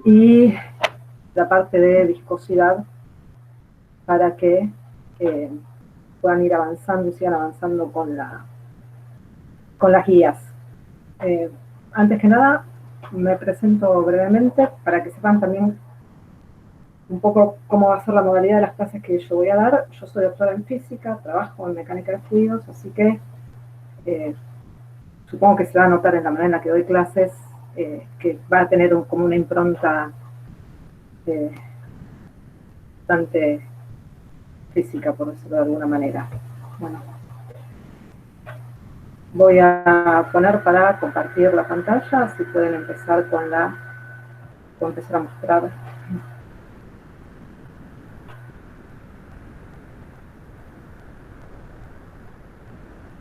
y la parte de viscosidad para que puedan ir avanzando y sigan avanzando con las guías. Antes que nada, me presento brevemente para que sepan también un poco cómo va a ser la modalidad de las clases que yo voy a dar. Yo soy doctora en física, trabajo en mecánica de fluidos, así que supongo que se va a notar en la manera en la que doy clases que va a tener como una impronta bastante física, por decirlo de alguna manera. Bueno, voy a poner para compartir la pantalla, así pueden empezar con empezar a mostrar.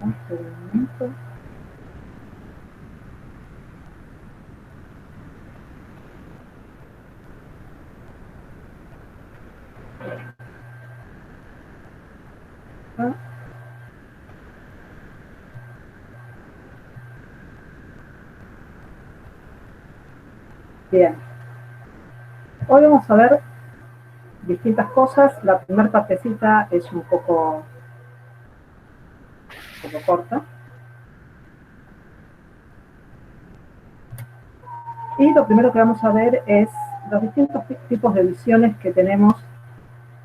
Un momento. Bien, hoy vamos a ver distintas cosas. La primera partecita es un poco corta. Y lo primero que vamos a ver es los distintos tipos de visiones que tenemos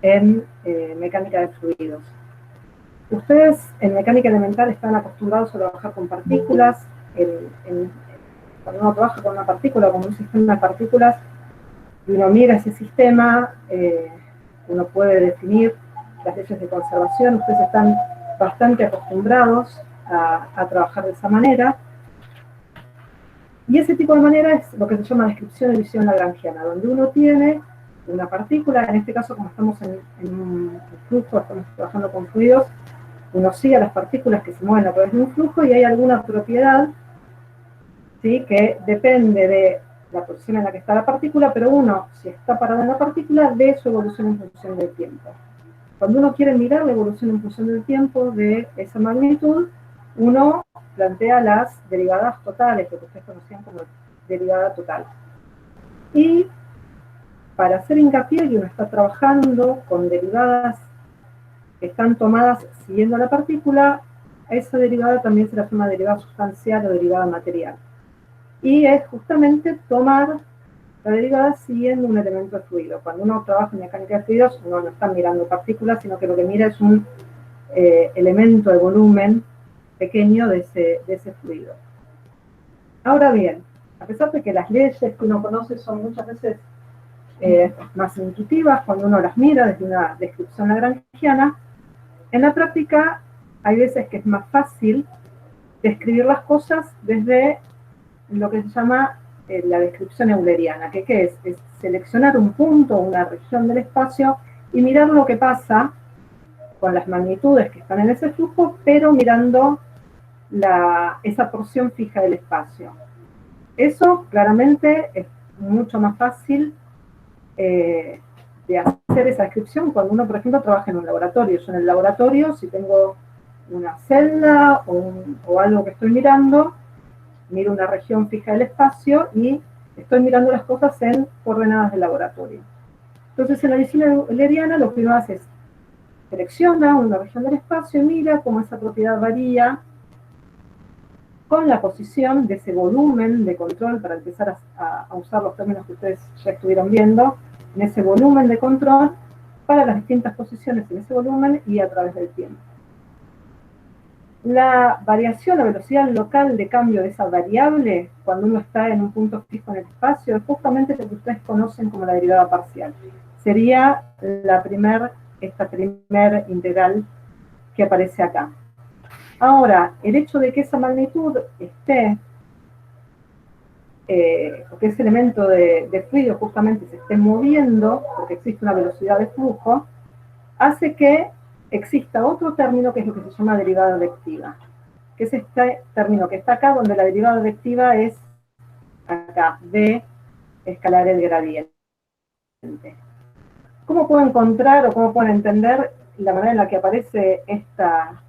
en mecánica de fluidos. Ustedes en mecánica elemental están acostumbrados a trabajar con partículas. Cuando uno trabaja con una partícula, con un sistema de partículas, y uno mira ese sistema, uno puede definir las leyes de conservación. Ustedes están bastante acostumbrados a trabajar de esa manera. Y ese tipo de manera es lo que se llama descripción de visión lagrangiana, donde uno tiene una partícula, en este caso como estamos en un flujo, estamos trabajando con fluidos, uno sigue a las partículas que se mueven a través de un flujo y hay alguna propiedad, ¿sí?, que depende de la posición en la que está la partícula, pero uno, si está parado en la partícula, ve su evolución en función del tiempo. Cuando uno quiere mirar la evolución en función del tiempo de esa magnitud, uno plantea las derivadas totales, lo que ustedes conocían como derivada total. Y para hacer hincapié que uno está trabajando con derivadas que están tomadas siguiendo la partícula, a esa derivada también se la llama derivada sustancial o derivada material. Y es justamente tomar la derivada siguiendo un elemento de fluido. Cuando uno trabaja en mecánica de fluidos, uno no está mirando partículas, sino que lo que mira es un elemento de volumen pequeño de ese fluido. Ahora bien, a pesar de que las leyes que uno conoce son muchas veces más intuitivas cuando uno las mira desde una descripción lagrangiana, en la práctica hay veces que es más fácil describir las cosas desde lo que se llama la descripción euleriana, que ¿qué es? Es seleccionar un punto, una región del espacio y mirar lo que pasa con las magnitudes que están en ese flujo, pero mirando esa porción fija del espacio. Eso claramente es mucho más fácil de hacer esa descripción cuando uno, por ejemplo, trabaja en un laboratorio. Yo en el laboratorio, si tengo una celda o algo que estoy mirando, miro una región fija del espacio y estoy mirando las cosas en coordenadas del laboratorio. Entonces, en la visión euleriana lo que uno hace es selecciona una región del espacio y mira cómo esa propiedad varía con la posición de ese volumen de control, para empezar a usar los términos que ustedes ya estuvieron viendo, en ese volumen de control para las distintas posiciones en ese volumen y a través del tiempo. La variación, la velocidad local de cambio de esa variable, cuando uno está en un punto fijo en el espacio, es justamente lo que ustedes conocen como la derivada parcial. Sería esta primer integral que aparece acá. Ahora, el hecho de que esa magnitud esté, o que ese elemento de fluido justamente se esté moviendo, porque existe una velocidad de flujo, hace que exista otro término que es lo que se llama derivada advectiva, que es este término que está acá, donde la derivada advectiva es acá, d escalar el gradiente. ¿Cómo puedo encontrar o cómo pueden entender la manera en la que aparece esta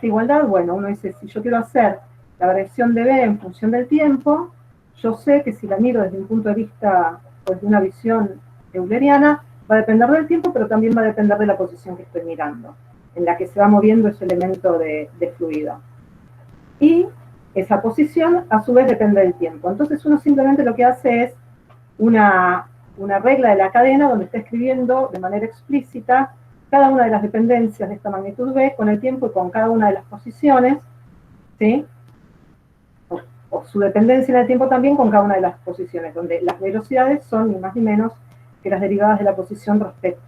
igualdad? Bueno, uno dice, si yo quiero hacer la variación de b en función del tiempo, yo sé que si la miro desde un punto de vista pues de una visión euleriana, va a depender del tiempo, pero también va a depender de la posición que estoy mirando, en la que se va moviendo ese elemento de fluido. Y esa posición, a su vez, depende del tiempo. Entonces uno simplemente lo que hace es una regla de la cadena donde está escribiendo de manera explícita cada una de las dependencias de esta magnitud B con el tiempo y con cada una de las posiciones, ¿sí? O su dependencia en el tiempo también con cada una de las posiciones, donde las velocidades son ni más ni menos que las derivadas de la posición respecto.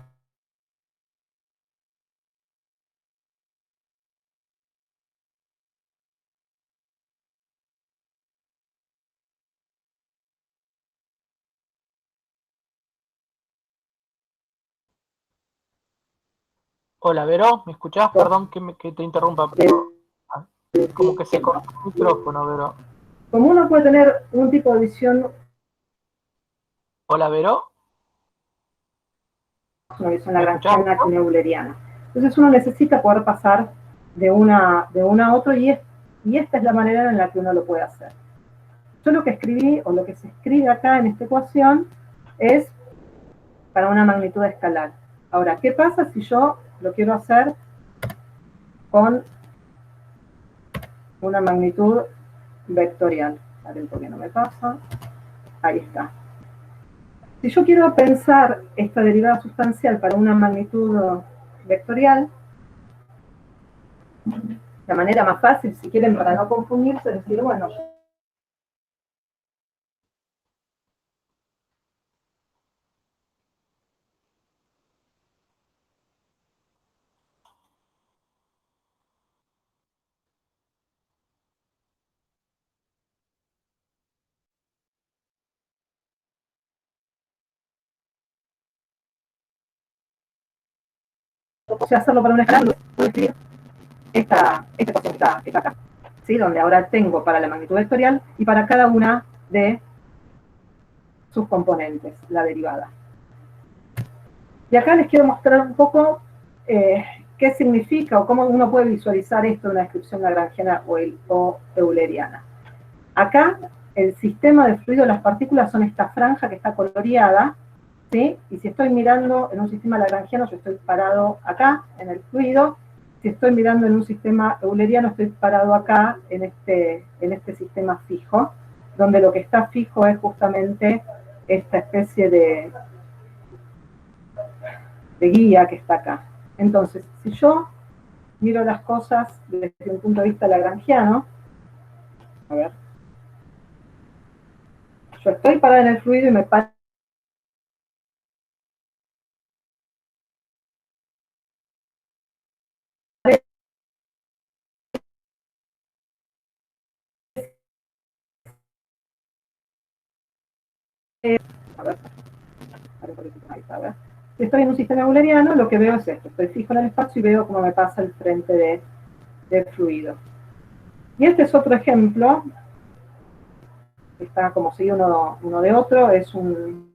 Hola, Vero, ¿me escuchás? Perdón que te interrumpa, pero como que se corta el micrófono, Vero. Como uno puede tener un tipo de visión, Hola, Vero, una visión ¿me escuchás? lagrangiana que una euleriana. Entonces uno necesita poder pasar de una a otra y esta es la manera en la que uno lo puede hacer. Yo lo que escribí, o lo que se escribe acá en esta ecuación, es para una magnitud escalar. Ahora, ¿qué pasa si yo lo quiero hacer con una magnitud vectorial? A ver por qué no me pasa. Ahí está. Si yo quiero pensar esta derivada sustancial para una magnitud vectorial, la manera más fácil, si quieren, para no confundirse, es decir, bueno, o sea, hacerlo para una escala, puedo escribir esta ecuación que está acá, ¿sí? Donde ahora tengo para la magnitud vectorial y para cada una de sus componentes, la derivada. Y acá les quiero mostrar un poco qué significa o cómo uno puede visualizar esto en una descripción lagrangiana o euleriana. Acá el sistema de fluido, las partículas son esta franja que está coloreada, ¿sí? Y si estoy mirando en un sistema lagrangiano, yo estoy parado acá en el fluido. Si estoy mirando en un sistema euleriano, estoy parado acá en este sistema fijo, donde lo que está fijo es justamente esta especie de guía que está acá. Entonces, si yo miro las cosas desde un punto de vista lagrangiano, a ver, yo estoy parada en el fluido y me parece a ver, ahí está, a ver. Si estoy en un sistema euleriano, lo que veo es esto, estoy fijo en el espacio y veo cómo me pasa el frente de fluido. Y este es otro ejemplo, está como si uno de otro, es un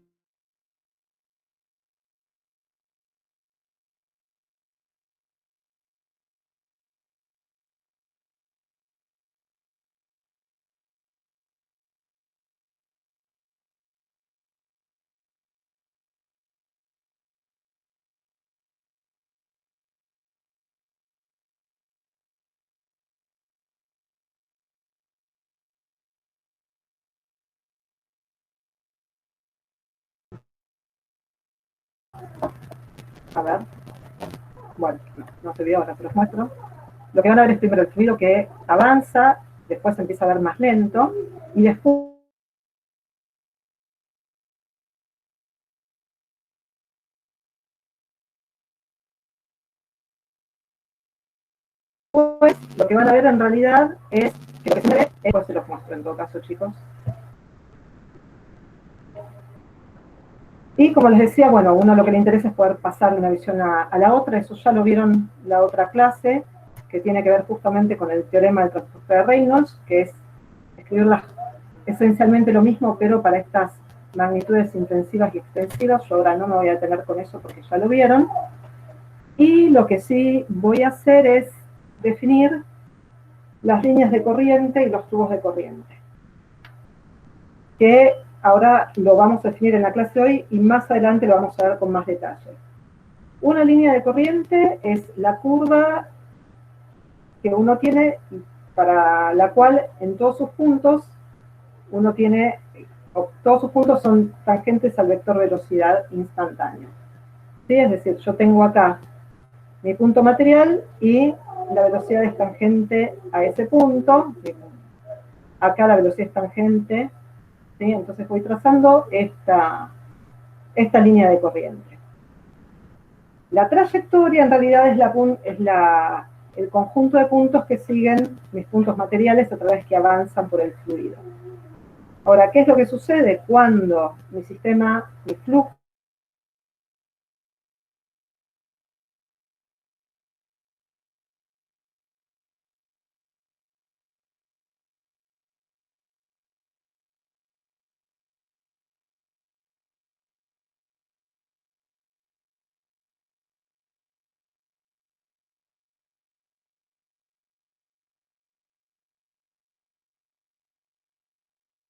a ver, bueno, no se vio ahora, se los muestro. Lo que van a ver es primero el fluido que avanza, después se empieza a ver más lento, y después lo que van a ver en realidad es que lo que se ve, después se los muestro en todo caso, chicos. Y como les decía, bueno, uno lo que le interesa es poder pasar de una visión a la otra, eso ya lo vieron la otra clase, que tiene que ver justamente con el teorema del transporte de Reynolds, que es escribir esencialmente lo mismo, pero para estas magnitudes intensivas y extensivas. Yo ahora no me voy a detener con eso porque ya lo vieron. Y lo que sí voy a hacer es definir las líneas de corriente y los tubos de corriente, que ahora lo vamos a definir en la clase de hoy y más adelante lo vamos a ver con más detalle. Una línea de corriente es la curva que uno tiene para la cual en todos sus puntos uno tiene, todos sus puntos son tangentes al vector velocidad instantáneo. ¿Sí? Es decir, yo tengo acá mi punto material y la velocidad es tangente a ese punto. Acá la velocidad es tangente, ¿sí? Entonces voy trazando esta línea de corriente. La trayectoria en realidad es el conjunto de puntos que siguen mis puntos materiales a través que avanzan por el fluido. Ahora, ¿qué es lo que sucede cuando mi sistema, mi flujo,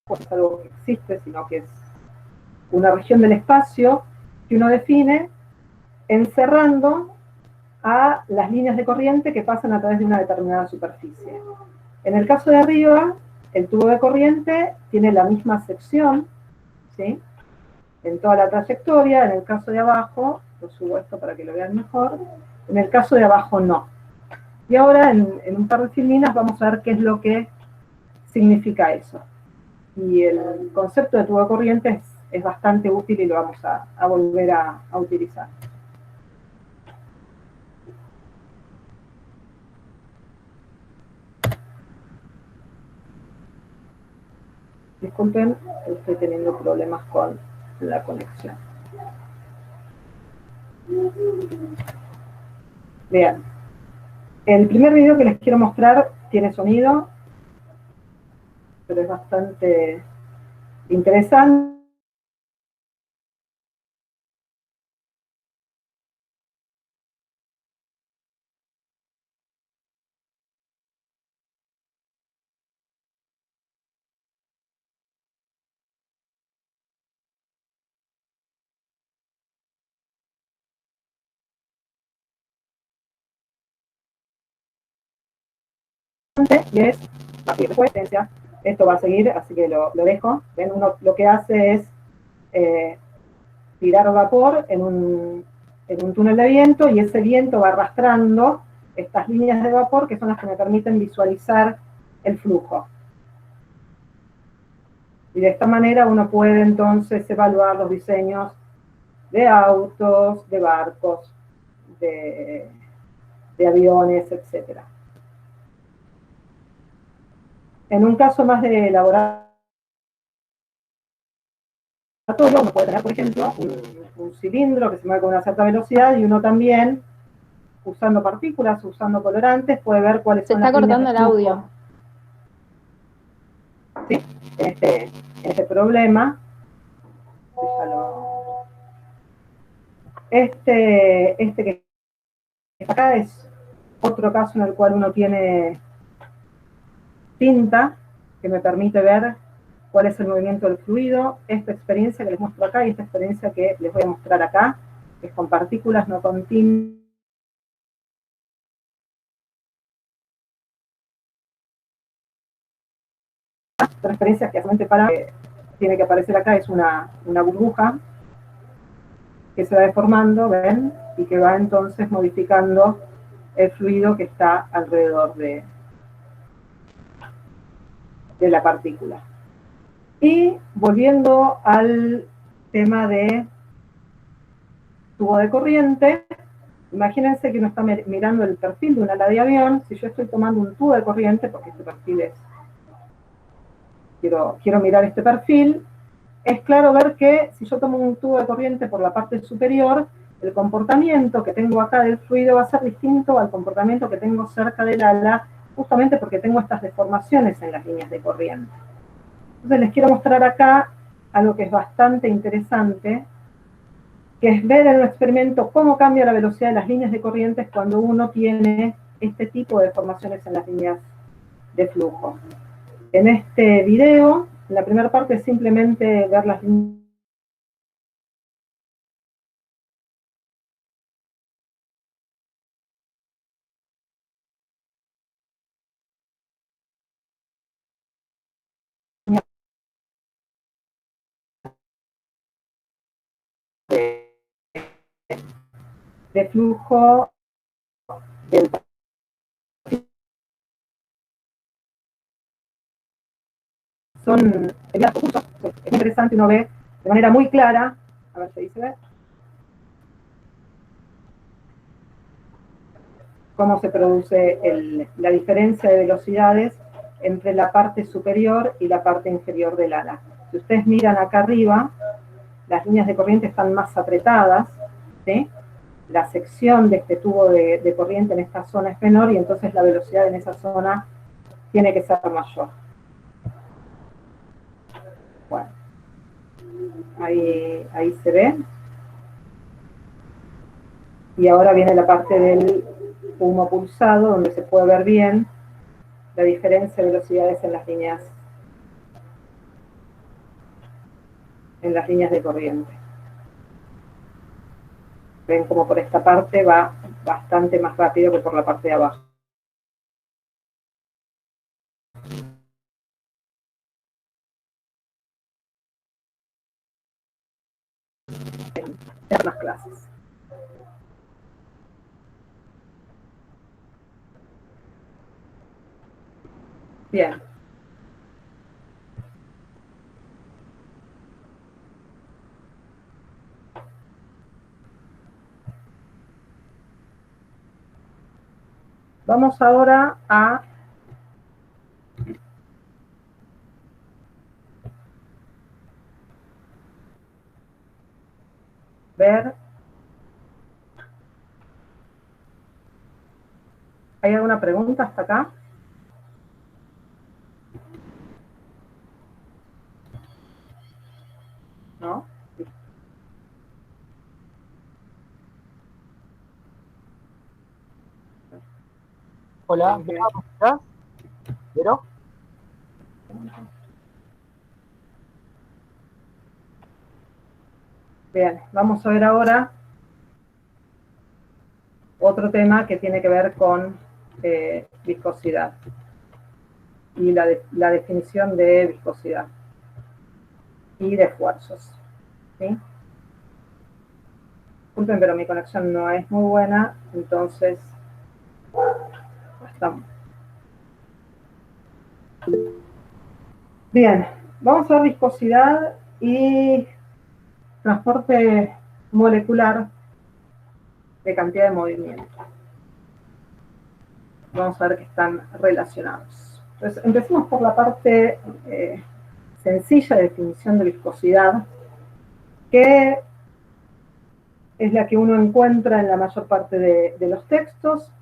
pues es algo que existe, sino que es una región del espacio que uno define encerrando a las líneas de corriente que pasan a través de una determinada superficie. En el caso de arriba, el tubo de corriente tiene la misma sección, ¿sí?, en toda la trayectoria. En el caso de abajo, lo subo esto para que lo vean mejor, en el caso de abajo no. Y ahora en un par de filminas vamos a ver qué es lo que significa eso. Y el concepto de tubo de corriente es bastante útil y lo vamos a volver a utilizar. Disculpen, estoy teniendo problemas con la conexión. Bien. El primer video que les quiero mostrar tiene sonido, pero es bastante interesante. Y es a seguir resistencia. Esto va a seguir, así que lo dejo. ¿Ven? Uno lo que hace es tirar vapor en un túnel de viento, y ese viento va arrastrando estas líneas de vapor que son las que me permiten visualizar el flujo. Y de esta manera uno puede entonces evaluar los diseños de autos, de barcos, de aviones, etc. En un caso más de laboratorio, uno puede tener, por ejemplo, un cilindro que se mueve con una cierta velocidad, y uno también, usando partículas, usando colorantes, puede ver cuáles son las líneas de flujo. Se está cortando el audio. ¿Sí? En este problema, este que está acá es otro caso en el cual uno tiene tinta que me permite ver cuál es el movimiento del fluido. Esta experiencia que les muestro acá y esta experiencia que les voy a mostrar acá es con partículas, no con tinta. Otra experiencia que solamente tiene que aparecer acá es una burbuja que se va deformando, ¿ven? Y que va entonces modificando el fluido que está alrededor de la partícula. Y volviendo al tema de tubo de corriente, imagínense que uno está mirando el perfil de un ala de avión. Si yo estoy tomando un tubo de corriente, porque este perfil es... Quiero mirar este perfil, es claro ver que si yo tomo un tubo de corriente por la parte superior, el comportamiento que tengo acá del fluido va a ser distinto al comportamiento que tengo cerca del ala, justamente porque tengo estas deformaciones en las líneas de corriente. Entonces les quiero mostrar acá algo que es bastante interesante, que es ver en un experimento cómo cambia la velocidad de las líneas de corrientes cuando uno tiene este tipo de deformaciones en las líneas de flujo. En este video la primera parte es simplemente ver las líneas de flujo del son cursos. Es interesante, uno ve de manera muy clara, a ver si ahí se ve, cómo se produce la diferencia de velocidades entre la parte superior y la parte inferior del ala. Si ustedes miran acá arriba, las líneas de corriente están más apretadas, ¿sí? La sección de este tubo de corriente en esta zona es menor y entonces la velocidad en esa zona tiene que ser mayor. Bueno, ahí se ve. Y ahora viene la parte del humo pulsado, donde se puede ver bien la diferencia de velocidades en las líneas de corriente. Ven como por esta parte va bastante más rápido que por la parte de abajo. En las clases. Bien. Vamos ahora a ver. ¿Hay alguna pregunta hasta acá? ¿No? Hola, ¿me escuchás? ¿Vero? Bien, vamos a ver ahora otro tema que tiene que ver con viscosidad y la definición de viscosidad y de esfuerzos. ¿Sí? Disculpen, pero mi conexión no es muy buena, entonces estamos. Bien, vamos a ver viscosidad y transporte molecular de cantidad de movimiento. Vamos a ver que están relacionados. Entonces, empecemos por la parte sencilla de definición de viscosidad, que es la que uno encuentra en la mayor parte de los textos.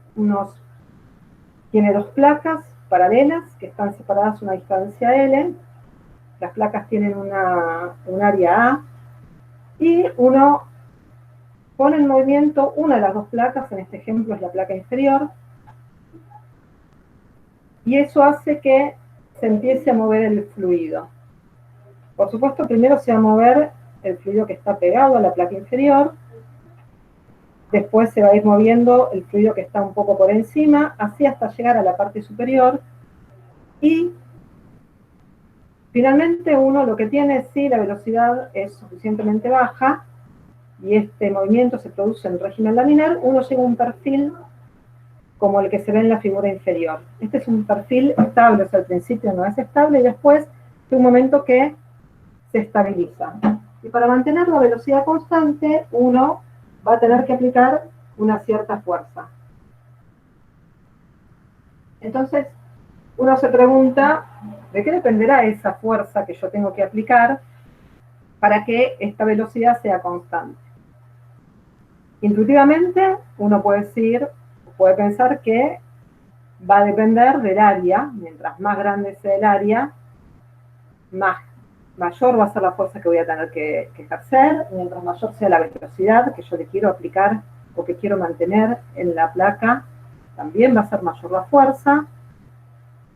Tiene dos placas paralelas que están separadas a una distancia L. Las placas tienen un área A y uno pone en movimiento una de las dos placas, en este ejemplo es la placa inferior, y eso hace que se empiece a mover el fluido. Por supuesto, primero se va a mover el fluido que está pegado a la placa inferior, después se va a ir moviendo el fluido que está un poco por encima, así hasta llegar a la parte superior, y finalmente uno lo que tiene, si la velocidad es suficientemente baja, y este movimiento se produce en régimen laminar, uno llega a un perfil como el que se ve en la figura inferior. Este es un perfil estable, o sea, al principio no es estable, y después de un momento que se estabiliza. Y para mantener la velocidad constante, uno va a tener que aplicar una cierta fuerza. Entonces, uno se pregunta, ¿de qué dependerá esa fuerza que yo tengo que aplicar para que esta velocidad sea constante? Intuitivamente, uno puede pensar que va a depender del área. Mientras más grande sea el área, mayor va a ser la fuerza que voy a tener que ejercer. Mientras mayor sea la velocidad que yo le quiero aplicar o que quiero mantener en la placa, también va a ser mayor la fuerza.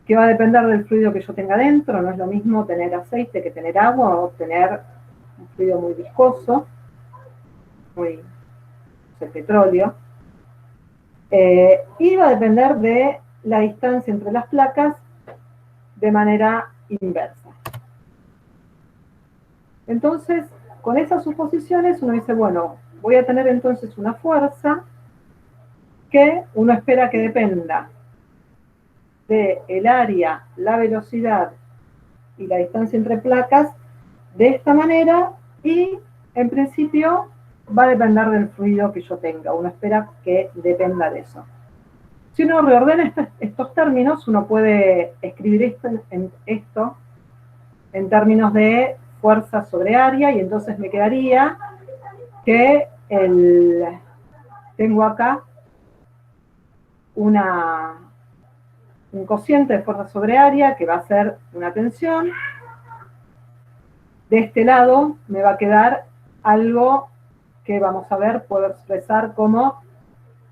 que va a depender del fluido que yo tenga dentro. No es lo mismo tener aceite que tener agua o tener un fluido muy viscoso, muy petróleo. Y va a depender de la distancia entre las placas de manera inversa. Entonces, con esas suposiciones uno dice, bueno, voy a tener entonces una fuerza que uno espera que dependa del área, la velocidad y la distancia entre placas de esta manera, y en principio va a depender del fluido que yo tenga. Uno espera que dependa de eso. Si uno reordena estos términos, uno puede escribir esto en términos de fuerza sobre área, y entonces me quedaría que tengo acá un cociente de fuerza sobre área que va a ser una tensión. De este lado me va a quedar algo que vamos a ver, puedo expresar como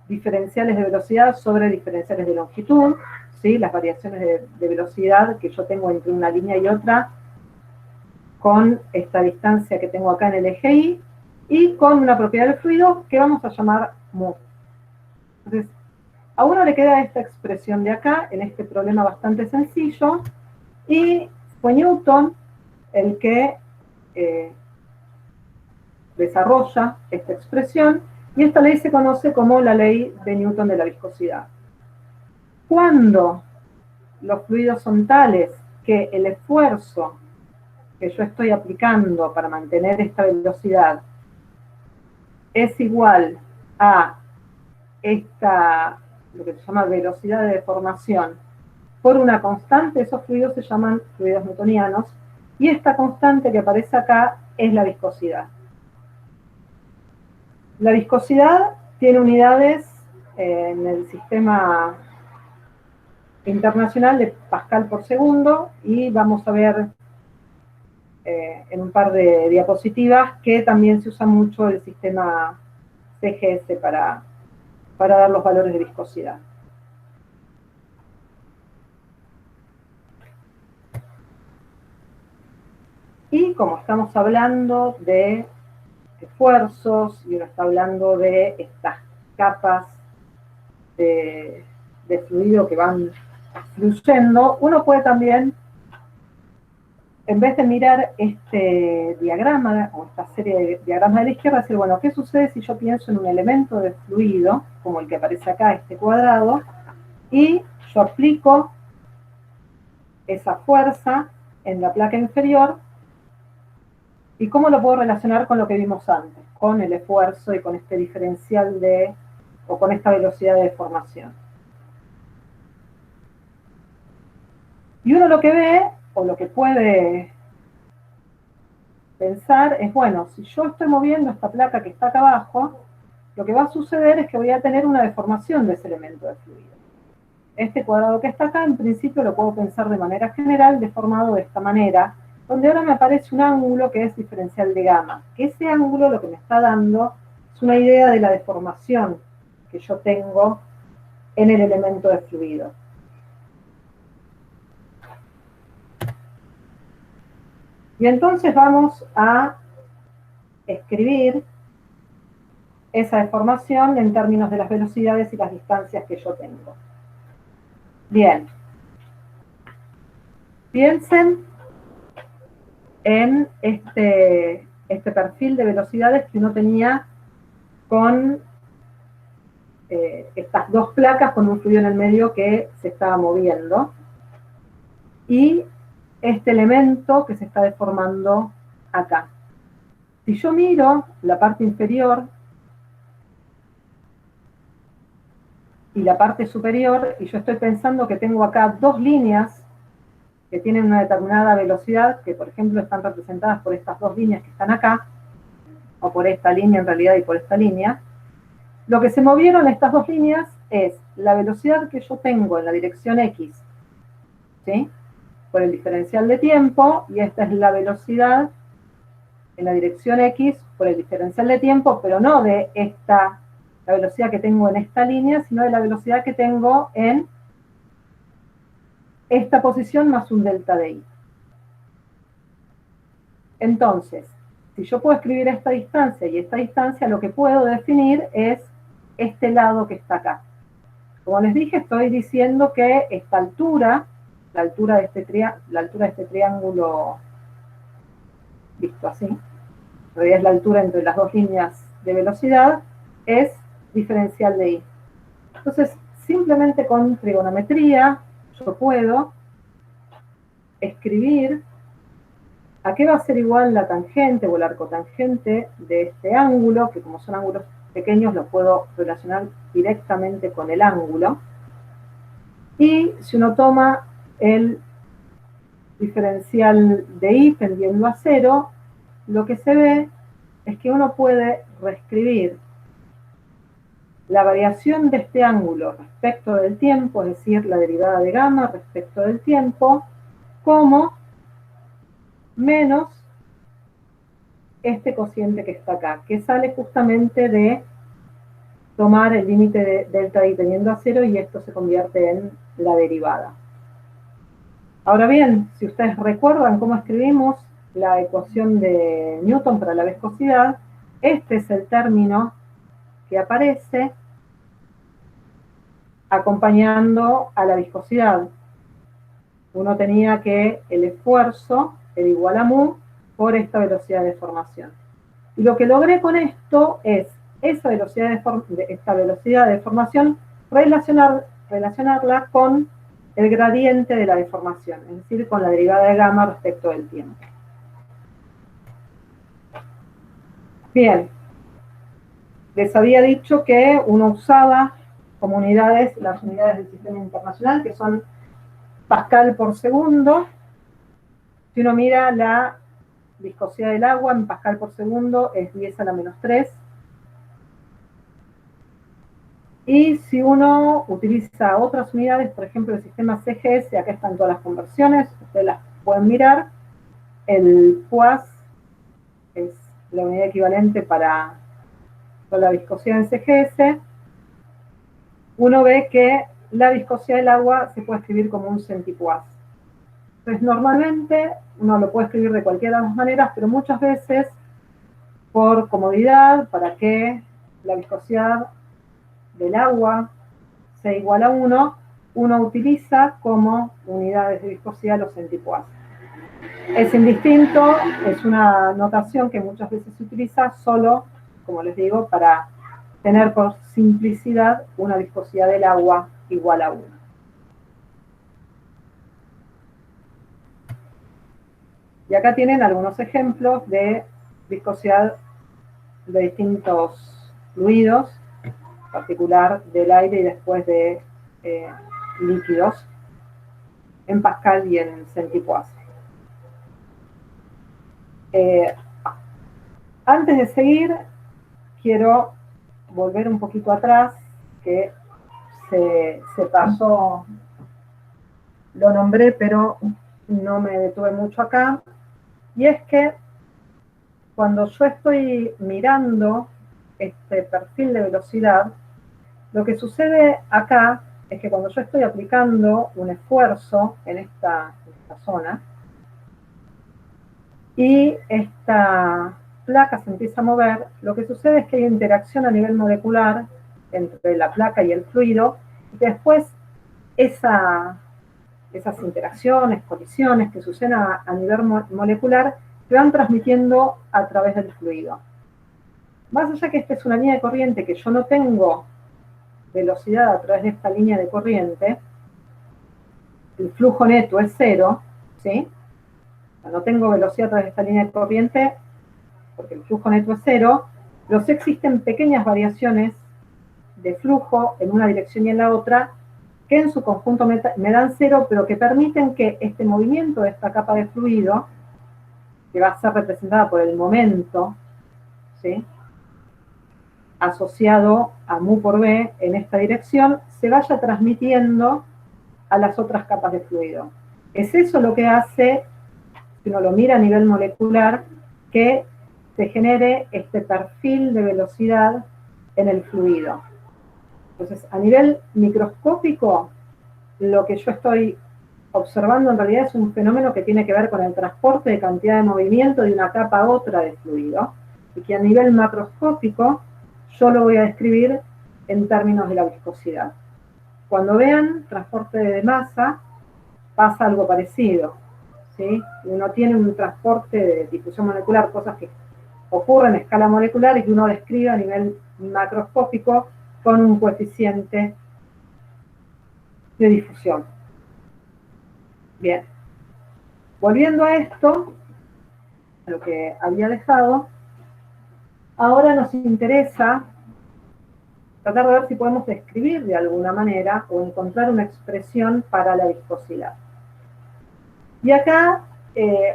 diferenciales de velocidad sobre diferenciales de longitud, ¿sí? Las variaciones de velocidad que yo tengo entre una línea y otra con esta distancia que tengo acá en el eje Y, y con una propiedad del fluido que vamos a llamar mu. Entonces, a uno le queda esta expresión de acá, en este problema bastante sencillo, y fue Newton el que desarrolla esta expresión, y esta ley se conoce como la ley de Newton de la viscosidad. Cuando los fluidos son tales que el esfuerzo que yo estoy aplicando para mantener esta velocidad es igual a lo que se llama velocidad de deformación, por una constante, esos fluidos se llaman fluidos newtonianos, y esta constante que aparece acá es la viscosidad. La viscosidad tiene unidades en el sistema internacional de Pascal por segundo, y vamos a ver en un par de diapositivas que también se usa mucho el sistema CGS para dar los valores de viscosidad. Y como estamos hablando de esfuerzos, y uno está hablando de estas capas de fluido que van fluyendo, uno puede también, en vez de mirar este diagrama, o esta serie de diagramas de la izquierda, decir, bueno, ¿qué sucede si yo pienso en un elemento de fluido, como el que aparece acá, este cuadrado, y yo aplico esa fuerza en la placa inferior? ¿Y cómo lo puedo relacionar con lo que vimos antes? Con el esfuerzo y con este diferencial o con esta velocidad de deformación. Y uno lo que ve, o lo que puede pensar es, bueno, si yo estoy moviendo esta placa que está acá abajo, lo que va a suceder es que voy a tener una deformación de ese elemento de fluido. Este cuadrado que está acá, en principio lo puedo pensar de manera general, deformado de esta manera, donde ahora me aparece un ángulo que es diferencial de gamma. Que ese ángulo lo que me está dando es una idea de la deformación que yo tengo en el elemento de fluido. Y entonces vamos a escribir esa deformación en términos de las velocidades y las distancias que yo tengo. Bien. Piensen en este perfil de velocidades que uno tenía con estas dos placas con un fluido en el medio que se estaba moviendo, y este elemento que se está deformando acá. Si yo miro la parte inferior y la parte superior, y yo estoy pensando que tengo acá dos líneas que tienen una determinada velocidad, que por ejemplo están representadas por estas dos líneas que están acá, o por esta línea en realidad y por esta línea, lo que se movieron estas dos líneas es la velocidad que yo tengo en la dirección X, ¿sí?, por el diferencial de tiempo, y esta es la velocidad en la dirección X por el diferencial de tiempo, pero no de la velocidad que tengo en esta línea, sino de la velocidad que tengo en esta posición más un delta de I. Entonces, si yo puedo escribir esta distancia y esta distancia, lo que puedo definir es este lado que está acá. Como les dije, estoy diciendo que esta altura, la altura de este triángulo, visto así, en realidad es la altura entre las dos líneas de velocidad, es diferencial de I. Entonces, simplemente con trigonometría, yo puedo escribir a qué va a ser igual la tangente o el arcotangente de este ángulo, que como son ángulos pequeños, lo puedo relacionar directamente con el ángulo. Y si uno toma el diferencial de I tendiendo a 0, lo que se ve es que uno puede reescribir la variación de este ángulo respecto del tiempo, es decir, la derivada de gamma respecto del tiempo, como menos este cociente que está acá, que sale justamente de tomar el límite de delta I teniendo a 0 y esto se convierte en la derivada. Ahora bien, si ustedes recuerdan cómo escribimos la ecuación de Newton para la viscosidad, este es el término que aparece acompañando a la viscosidad. Uno tenía que el esfuerzo era igual a mu por esta velocidad de deformación. Y lo que logré con esto es esta velocidad de deformación relacionarla con el gradiente de la deformación, es decir, con la derivada de gamma respecto del tiempo. Bien, les había dicho que uno usaba como unidades las unidades del sistema internacional, que son Pascal por segundo. Si uno mira la viscosidad del agua en Pascal por segundo es 10 a la menos 3. Y si uno utiliza otras unidades, por ejemplo el sistema CGS, acá están todas las conversiones, ustedes las pueden mirar. El PUAS es la unidad equivalente para la viscosidad en CGS. Uno ve que la viscosidad del agua se puede escribir como un centipuas. Entonces, normalmente uno lo puede escribir de cualquiera de las maneras, pero muchas veces, por comodidad, para que la viscosidad del agua sea igual a 1, uno utiliza como unidades de viscosidad los centipuas. Es indistinto, es una notación que muchas veces se utiliza solo, como les digo, para tener por simplicidad una viscosidad del agua igual a 1. Y acá tienen algunos ejemplos de viscosidad de distintos fluidos, en particular del aire y después de líquidos, en Pascal y en centipoise. Antes de seguir, quiero volver un poquito atrás, que se pasó, lo nombré, pero no me detuve mucho acá, y es que cuando yo estoy mirando este perfil de velocidad, lo que sucede acá es que cuando yo estoy aplicando un esfuerzo en esta zona, y esta placa se empieza a mover, lo que sucede es que hay interacción a nivel molecular entre la placa y el fluido, y que después esas interacciones, colisiones que suceden a nivel molecular, se van transmitiendo a través del fluido. Más allá que esta es una línea de corriente que yo no tengo velocidad a través de esta línea de corriente, el flujo neto es 0, ¿sí? No tengo velocidad a través de esta línea de corriente porque el flujo neto es 0, pero sí existen pequeñas variaciones de flujo en una dirección y en la otra que en su conjunto me dan 0, pero que permiten que este movimiento de esta capa de fluido, que va a ser representada por el momento, ¿sí?, asociado a mu por b en esta dirección, se vaya transmitiendo a las otras capas de fluido. Es eso lo que hace, si uno lo mira a nivel molecular, que se genere este perfil de velocidad en el fluido. Entonces, a nivel microscópico, lo que yo estoy observando en realidad es un fenómeno que tiene que ver con el transporte de cantidad de movimiento de una capa a otra de fluido, y que a nivel macroscópico yo lo voy a describir en términos de la viscosidad. Cuando vean transporte de masa, pasa algo parecido, ¿sí? Uno tiene un transporte de difusión molecular, cosas que ocurren en escala molecular y que uno describe a nivel macroscópico con un coeficiente de difusión. Bien. Volviendo a esto, a lo que había dejado, ahora nos interesa tratar de ver si podemos describir de alguna manera o encontrar una expresión para la viscosidad. Y acá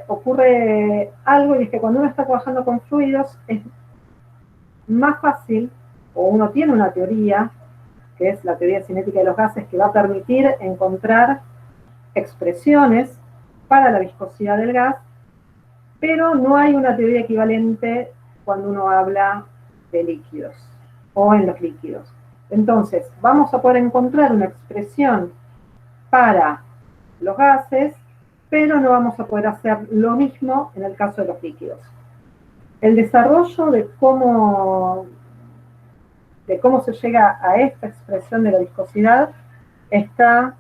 ocurre algo, y es que cuando uno está trabajando con fluidos es más fácil, o uno tiene una teoría, que es la teoría cinética de los gases, que va a permitir encontrar expresiones para la viscosidad del gas, pero no hay una teoría equivalente cuando uno habla de líquidos o en los líquidos. Entonces, vamos a poder encontrar una expresión para los gases, pero no vamos a poder hacer lo mismo en el caso de los líquidos. El desarrollo de cómo se llega a esta expresión de la viscosidad está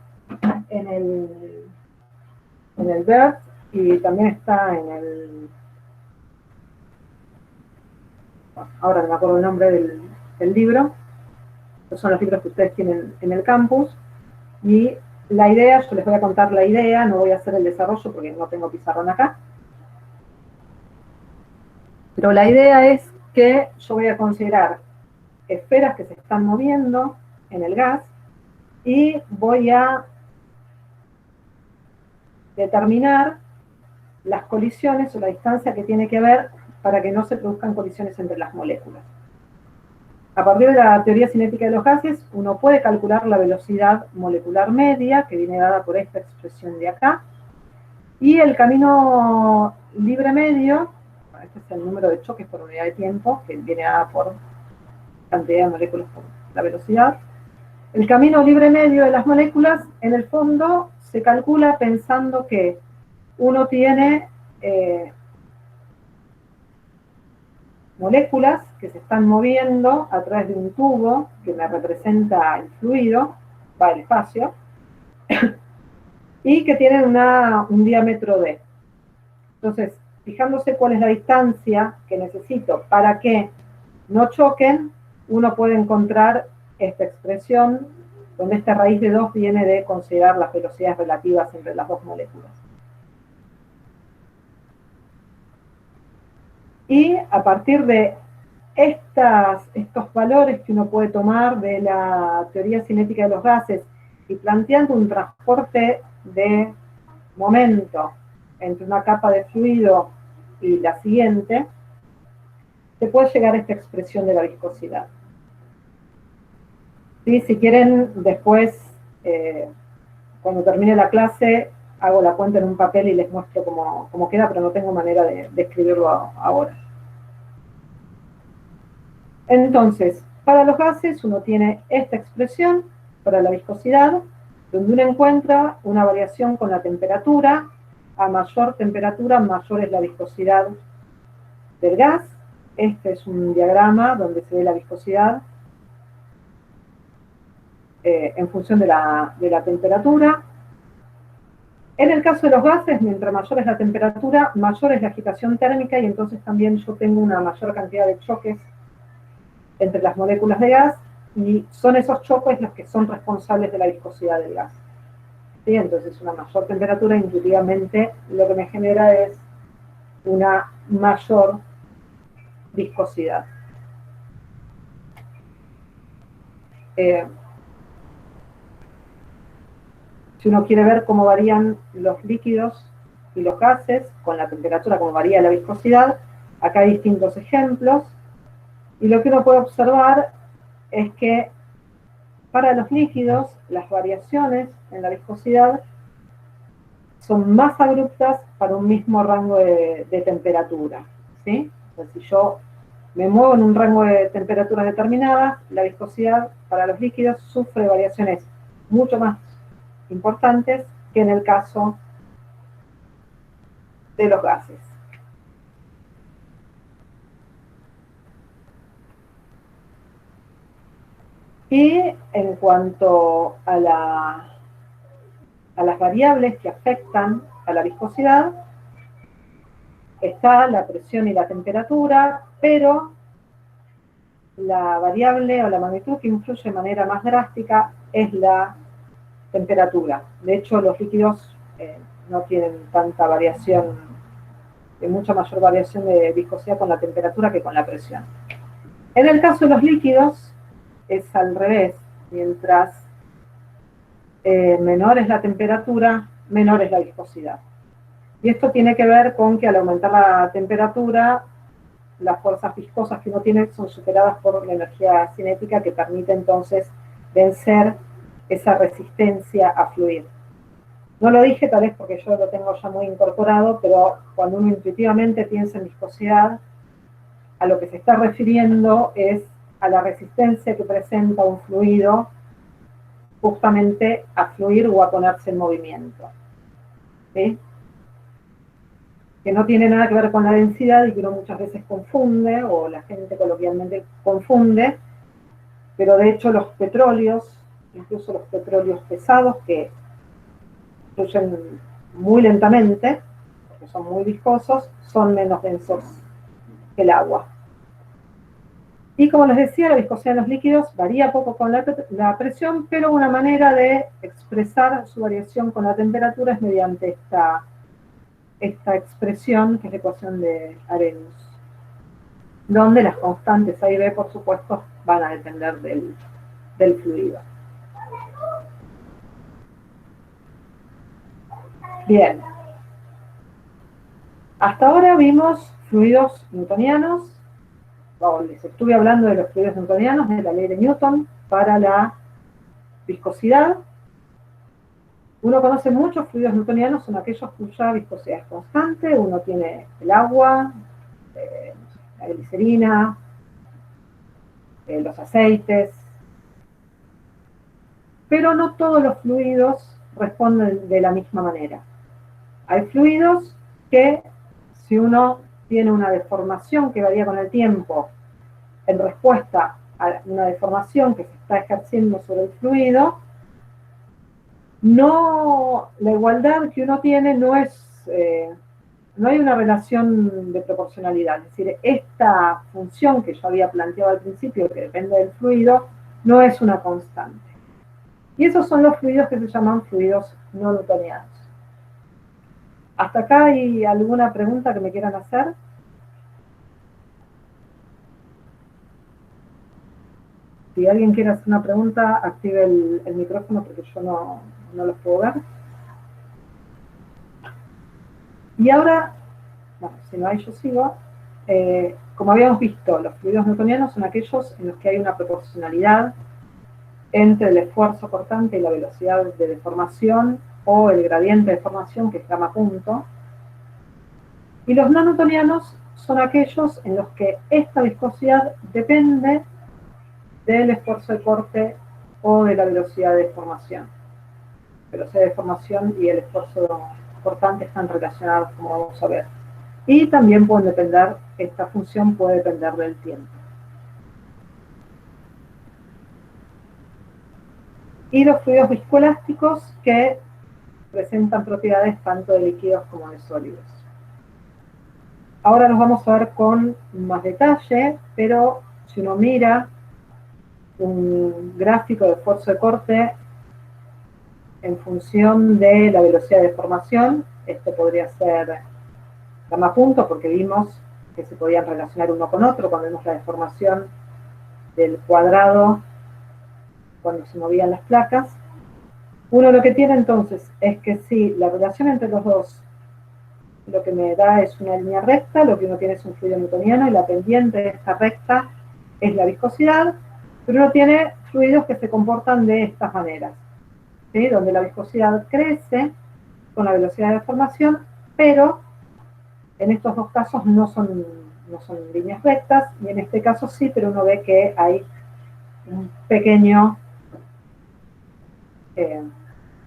en el BERT y también está en el... ahora no me acuerdo el nombre del libro, estos son los libros que ustedes tienen en el campus, y la idea, yo les voy a contar la idea, no voy a hacer el desarrollo porque no tengo pizarrón acá, pero la idea es que yo voy a considerar esferas que se están moviendo en el gas y voy a determinar las colisiones o la distancia que tiene que haber para que no se produzcan colisiones entre las moléculas. A partir de la teoría cinética de los gases, uno puede calcular la velocidad molecular media, que viene dada por esta expresión de acá, y el camino libre medio, este es el número de choques por unidad de tiempo, que viene dada por cantidad de moléculas por la velocidad. El camino libre medio de las moléculas, en el fondo, se calcula pensando que uno tiene moléculas que se están moviendo a través de un tubo que me representa el fluido, va el espacio, y que tienen un diámetro D. Entonces, fijándose cuál es la distancia que necesito para que no choquen, uno puede encontrar esta expresión, donde esta raíz de 2 viene de considerar las velocidades relativas entre las dos moléculas. Y a partir de estos valores que uno puede tomar de la teoría cinética de los gases y planteando un transporte de momento entre una capa de fluido y la siguiente, se puede llegar a esta expresión de la viscosidad. ¿Sí? Si quieren, después, cuando termine la clase, hago la cuenta en un papel y les muestro cómo queda, pero no tengo manera de escribirlo ahora. Entonces, para los gases uno tiene esta expresión para la viscosidad, donde uno encuentra una variación con la temperatura. A mayor temperatura, mayor es la viscosidad del gas. Este es un diagrama donde se ve la viscosidad en función de la temperatura. En el caso de los gases, mientras mayor es la temperatura, mayor es la agitación térmica, y entonces también yo tengo una mayor cantidad de choques entre las moléculas de gas, y son esos choques los que son responsables de la viscosidad del gas. ¿Sí? Entonces, una mayor temperatura intuitivamente lo que me genera es una mayor viscosidad. Si uno quiere ver cómo varían los líquidos y los gases con la temperatura, cómo varía la viscosidad, acá hay distintos ejemplos. Y lo que uno puede observar es que para los líquidos las variaciones en la viscosidad son más abruptas para un mismo rango de temperatura, ¿sí? Entonces, si yo me muevo en un rango de temperaturas determinadas, la viscosidad para los líquidos sufre variaciones mucho más importantes que en el caso de los gases. Y en cuanto a las variables que afectan a la viscosidad, está la presión y la temperatura, pero la variable o la magnitud que influye de manera más drástica es la temperatura. De hecho, los líquidos no tienen tanta variación, mucha mayor variación de viscosidad con la temperatura que con la presión. En el caso de los líquidos, es al revés. Mientras menor es la temperatura, menor es la viscosidad. Y esto tiene que ver con que al aumentar la temperatura, las fuerzas viscosas que uno tiene son superadas por la energía cinética que permite entonces vencer esa resistencia a fluir. No lo dije tal vez porque yo lo tengo ya muy incorporado, pero cuando uno intuitivamente piensa en viscosidad, a lo que se está refiriendo es a la resistencia que presenta un fluido justamente a fluir o a ponerse en movimiento. ¿Sí? Que no tiene nada que ver con la densidad y que uno muchas veces confunde, o la gente coloquialmente confunde, pero de hecho los petróleos, incluso los petróleos pesados, que fluyen muy lentamente, porque son muy viscosos, son menos densos que el agua. Y como les decía, la viscosidad de los líquidos varía poco con la presión, pero una manera de expresar su variación con la temperatura es mediante esta expresión, que es la ecuación de Arrhenius, donde las constantes A y B, por supuesto, van a depender del fluido. Bien. Hasta ahora vimos fluidos newtonianos. Les estuve hablando de los fluidos newtonianos, de la ley de Newton para la viscosidad. Uno conoce muchos fluidos newtonianos, son aquellos cuya viscosidad es constante. Uno tiene el agua, la glicerina, los aceites, pero no todos los fluidos responden de la misma manera. Hay fluidos que, si uno tiene una deformación que varía con el tiempo en respuesta a una deformación que se está ejerciendo sobre el fluido, la igualdad que uno tiene no hay una relación de proporcionalidad. Es decir, esta función que yo había planteado al principio, que depende del fluido, no es una constante. Y esos son los fluidos que se llaman fluidos no newtonianos. ¿Hasta acá hay alguna pregunta que me quieran hacer? Si alguien quiere hacer una pregunta, active el micrófono porque yo no los puedo ver. Y ahora, bueno, si no hay, yo sigo. Como habíamos visto, los fluidos newtonianos son aquellos en los que hay una proporcionalidad entre el esfuerzo cortante y la velocidad de deformación, o el gradiente de deformación, que es gamma punto. Y los no newtonianos son aquellos en los que esta viscosidad depende del esfuerzo de corte o de la velocidad de deformación. La velocidad de deformación y el esfuerzo cortante están relacionados, como vamos a ver. Y también pueden depender, esta función puede depender del tiempo. Y los fluidos viscoelásticos, que presentan propiedades tanto de líquidos como de sólidos. Ahora los vamos a ver con más detalle, pero si uno mira un gráfico de esfuerzo de corte en función de la velocidad de deformación, este podría ser gamma punto, porque vimos que se podían relacionar uno con otro cuando vimos la deformación del cuadrado cuando se movían las placas. Uno lo que tiene entonces es que si la relación entre los dos lo que me da es una línea recta, lo que uno tiene es un fluido newtoniano y la pendiente de esta recta es la viscosidad, pero uno tiene fluidos que se comportan de estas maneras, ¿sí? Donde la viscosidad crece con la velocidad de deformación, pero en estos dos casos no son líneas rectas, y en este caso sí, pero uno ve que hay un pequeño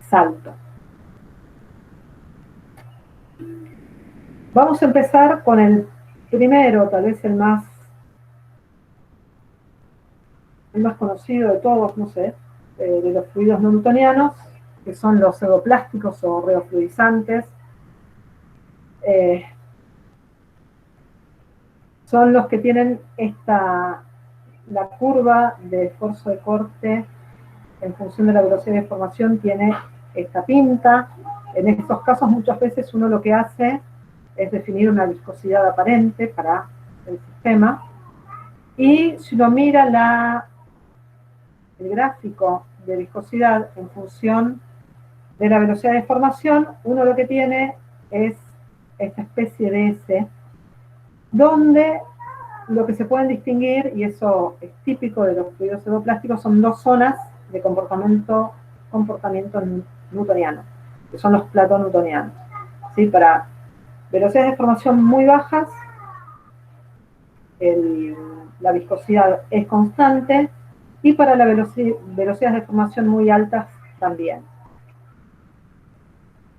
salto. Vamos a empezar con el primero, tal vez el más conocido de todos, no sé, de los fluidos no newtonianos, que son los pseudoplásticos o reofluidizantes. Son los que tienen la curva de esfuerzo de corte en función de la velocidad de formación tiene esta pinta. En estos casos muchas veces uno lo que hace es definir una viscosidad aparente para el sistema. Y si uno mira el gráfico de viscosidad en función de la velocidad de formación, uno lo que tiene es esta especie de S, donde lo que se pueden distinguir, y eso es típico de los fluidos pseudoplásticos, son dos zonas de comportamiento newtoniano, que son los platos newtonianos. ¿Sí? Para velocidades de formación muy bajas, la viscosidad es constante, y para las velocidades de formación muy altas también.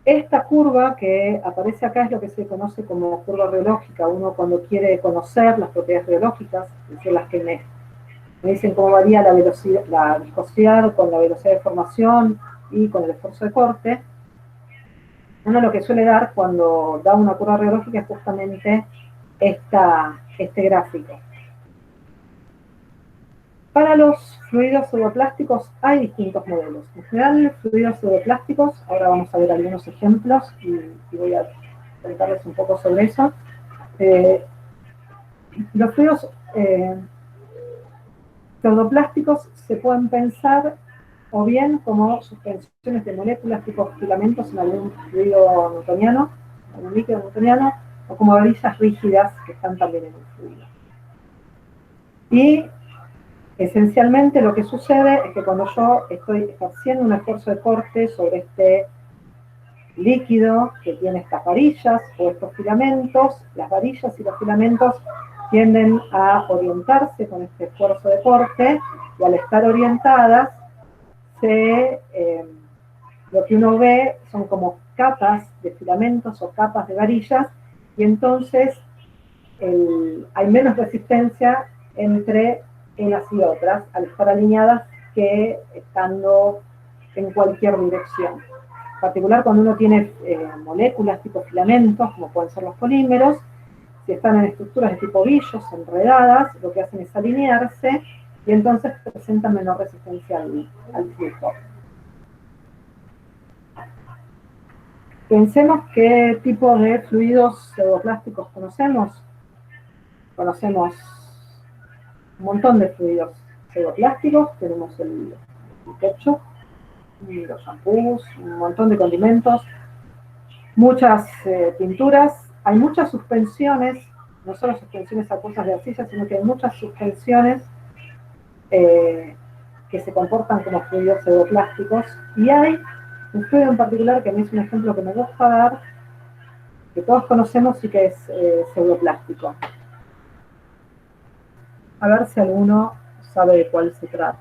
Esta curva que aparece acá es lo que se conoce como curva reológica. Uno cuando quiere conocer las propiedades reológicas, es decir, las que me dicen cómo varía la viscosidad con la velocidad de formación y con el esfuerzo de corte, uno lo que suele dar cuando da una curva reológica es justamente este gráfico. Para los fluidos pseudoplásticos hay distintos modelos. En general, fluidos pseudoplásticos, ahora vamos a ver algunos ejemplos y voy a contarles un poco sobre eso. Los fluidos pseudoplásticos se pueden pensar o bien como suspensiones de moléculas tipo filamentos en algún fluido newtoniano, algún líquido newtoniano, o como varillas rígidas que están también en un fluido. Y esencialmente lo que sucede es que cuando yo estoy ejerciendo un esfuerzo de corte sobre este líquido que tiene estas varillas o estos filamentos, las varillas y los filamentos tienden a orientarse con este esfuerzo de corte, y al estar orientadas, lo que uno ve son como capas de filamentos o capas de varillas, y entonces hay menos resistencia entre unas y otras al estar alineadas que estando en cualquier dirección. En particular cuando uno tiene moléculas tipo filamentos, como pueden ser los polímeros, si están en estructuras de tipo villos, enredadas, lo que hacen es alinearse y entonces presentan menor resistencia al flujo. Pensemos qué tipo de fluidos pseudoplásticos conocemos. Conocemos un montón de fluidos pseudoplásticos, tenemos el ketchup, los shampoos, un montón de condimentos, muchas pinturas, hay muchas suspensiones, no solo suspensiones acuosas de arcilla, sino que hay muchas suspensiones que se comportan como fluidos pseudoplásticos, y hay un fluido en particular que a mí es un ejemplo que me gusta dar, que todos conocemos y que es pseudoplástico. A ver si alguno sabe de cuál se trata.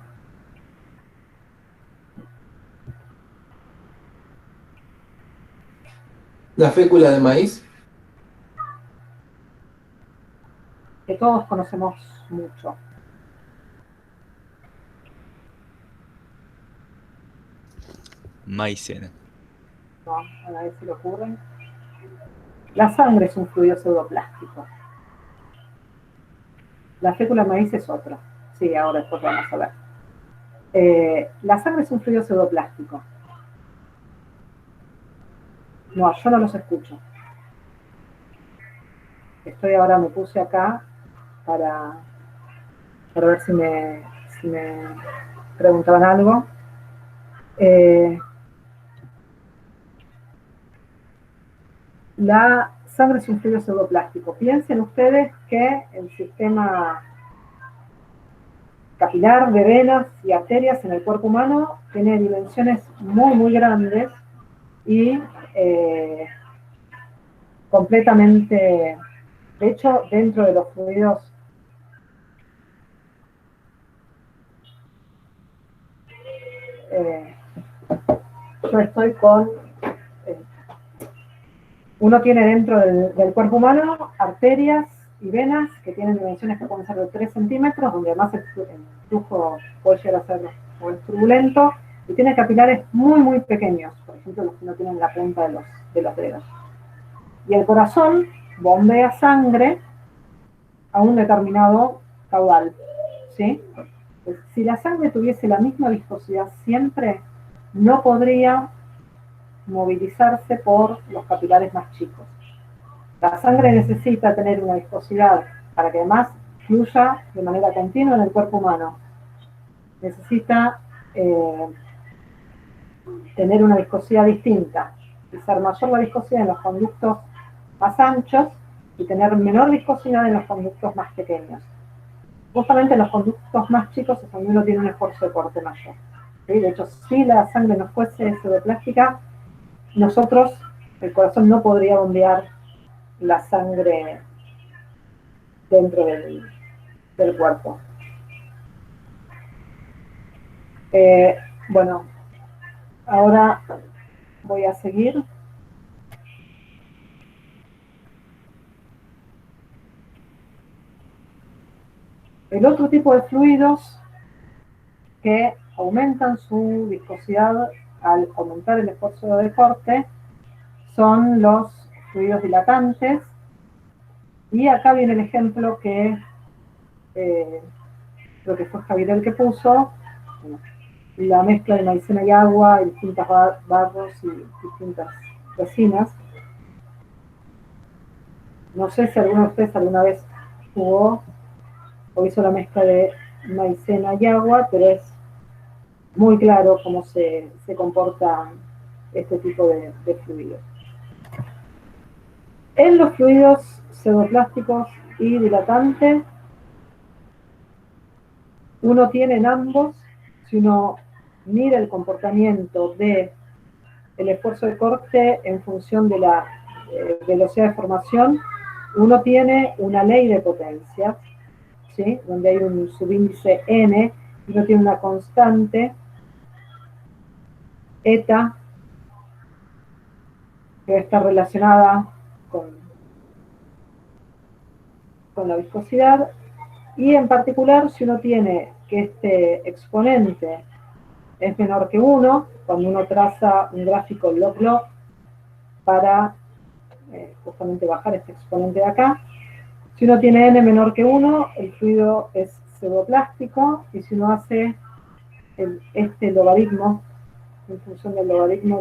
La fécula de maíz. Que todos conocemos mucho. Maicena. ¿No? A ver si le ocurren. La sangre es un fluido pseudoplástico. La fécula de maíz es otro. Sí, ahora después vamos a ver. La sangre es un fluido pseudoplástico. No, yo no los escucho. Ahora me puse acá para ver si me preguntaban algo. La sangre es un fluido pseudoplástico. Piensen ustedes que el sistema capilar de venas y arterias en el cuerpo humano tiene dimensiones muy, muy grandes y completamente, de hecho, dentro de los fluidos yo estoy con Uno tiene dentro del cuerpo humano arterias y venas que tienen dimensiones que pueden ser de 3 centímetros, donde además el flujo puede llegar a ser o es turbulento, y tiene capilares muy, muy pequeños, por ejemplo, los que no tienen la punta de los dedos. Y el corazón bombea sangre a un determinado caudal, ¿sí? Pues, si la sangre tuviese la misma viscosidad siempre, no podría movilizarse por los capilares más chicos. La sangre necesita tener una viscosidad para que además fluya de manera continua en el cuerpo humano. Necesita tener una viscosidad distinta y ser mayor la viscosidad en los conductos más anchos y tener menor viscosidad en los conductos más pequeños. Justamente en los conductos más chicos es donde uno tiene un esfuerzo de corte mayor. ¿Sí? De hecho, si la sangre no fuese pseudoplástica, nosotros, el corazón no podría bombear la sangre dentro del cuerpo. Bueno, ahora voy a seguir. El otro tipo de fluidos que aumentan su viscosidad al aumentar el esfuerzo de corte son los fluidos dilatantes. Y acá viene el ejemplo que lo que fue Javier el que puso, la mezcla de maicena y agua, y distintos barros y distintas resinas. No sé si alguno de ustedes alguna vez jugó o hizo la mezcla de maicena y agua, pero es muy claro cómo se comporta este tipo de fluidos. En los fluidos pseudoplásticos y dilatantes, uno tiene en ambos, si uno mira el comportamiento del esfuerzo de corte en función de la velocidad de formación, uno tiene una ley de potencia, ¿sí? Donde hay un subíndice n, y uno tiene una constante eta que está relacionada con la viscosidad, y en particular si uno tiene que este exponente es menor que 1, cuando uno traza un gráfico log-log para justamente bajar este exponente de acá, si uno tiene n menor que 1, el fluido es pseudoplástico, y si uno hace este logaritmo en función del logaritmo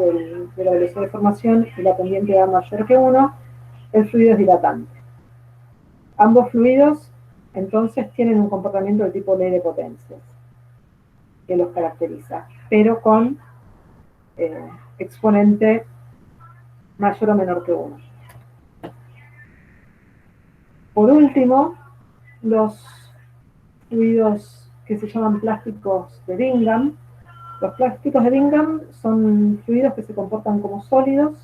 de la velocidad de formación y la pendiente A mayor que 1, el fluido es dilatante. Ambos fluidos entonces tienen un comportamiento de tipo ley de potencias que los caracteriza, pero con exponente mayor o menor que 1. Por último, los fluidos que se llaman plásticos de Bingham. Los plásticos de Bingham son fluidos que se comportan como sólidos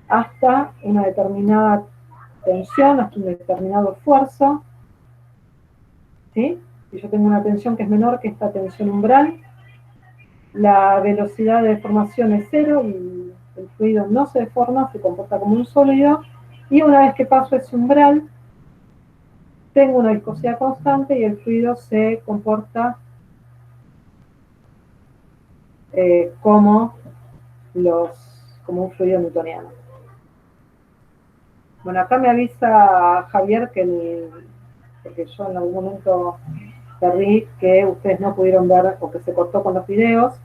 hasta una determinada tensión, hasta un determinado esfuerzo, ¿sí? Si yo tengo una tensión que es menor que esta tensión umbral, la velocidad de deformación es 0 y el fluido no se deforma, se comporta como un sólido, y una vez que paso ese umbral, tengo una viscosidad constante y el fluido se comporta como un fluido newtoniano. Bueno, acá me avisa Javier porque yo en algún momento perdí que ustedes no pudieron ver o que se cortó con los videos.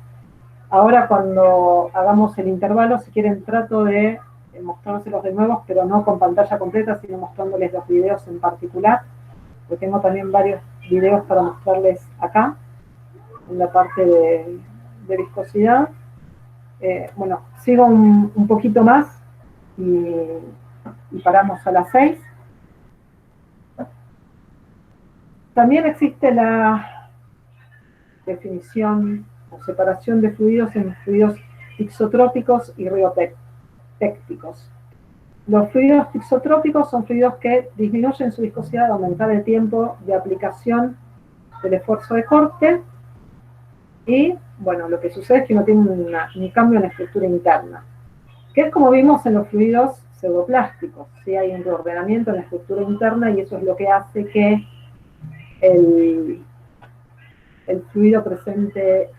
Ahora cuando hagamos el intervalo, si quieren trato de mostrárselos de nuevo, pero no con pantalla completa, sino mostrándoles los videos en particular, porque tengo también varios videos para mostrarles acá, en la parte de viscosidad. Bueno, sigo un poquito más y paramos a las 6. También existe la definición o separación de fluidos en fluidos isotrópicos y riopécticos. Los fluidos isotrópicos son fluidos que disminuyen su viscosidad al aumentar el tiempo de aplicación del esfuerzo de corte, y bueno, lo que sucede es que no tiene un cambio en la estructura interna, que es como vimos en los fluidos pseudoplásticos, ¿sí? Hay un reordenamiento en la estructura interna y eso es lo que hace que el fluido presente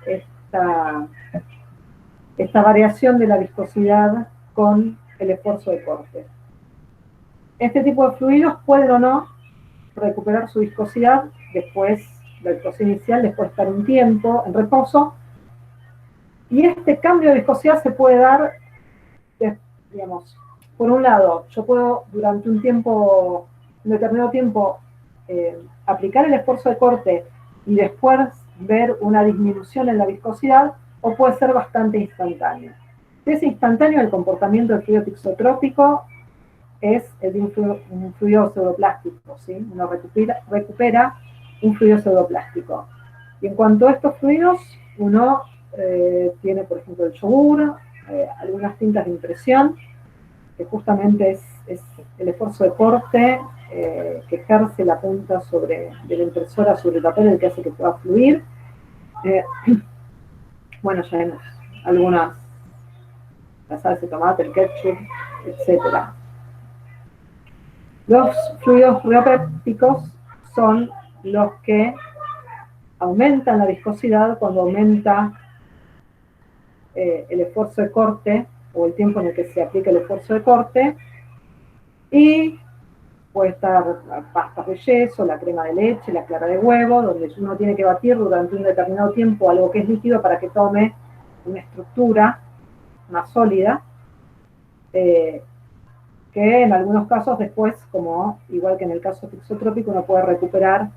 esta variación de la viscosidad con el esfuerzo de corte. Este tipo de fluidos pueden o no recuperar su viscosidad después del proceso inicial, después de estar un tiempo en reposo, y este cambio de viscosidad se puede dar, digamos, por un lado, yo puedo durante un determinado tiempo, aplicar el esfuerzo de corte y después ver una disminución en la viscosidad, o puede ser bastante instantáneo. Si es instantáneo, el comportamiento del fluido tixotrópico es el de un fluido pseudoplástico, ¿sí? Uno recupera un fluido pseudoplástico. Y en cuanto a estos fluidos, uno tiene, por ejemplo, el yogur, algunas tintas de impresión, que justamente es el esfuerzo de corte que ejerce la punta de la impresora sobre el papel, el que hace que pueda fluir. Bueno, ya vemos algunas, la salsa de tomate, el ketchup, etcétera. Los fluidos riopépticos son los que aumentan la viscosidad cuando aumenta el esfuerzo de corte o el tiempo en el que se aplica el esfuerzo de corte, y puede estar pastas de yeso, la crema de leche, la clara de huevo, donde uno tiene que batir durante un determinado tiempo algo que es líquido para que tome una estructura más sólida, que en algunos casos después, como igual que en el caso tixotrópico, uno puede recuperar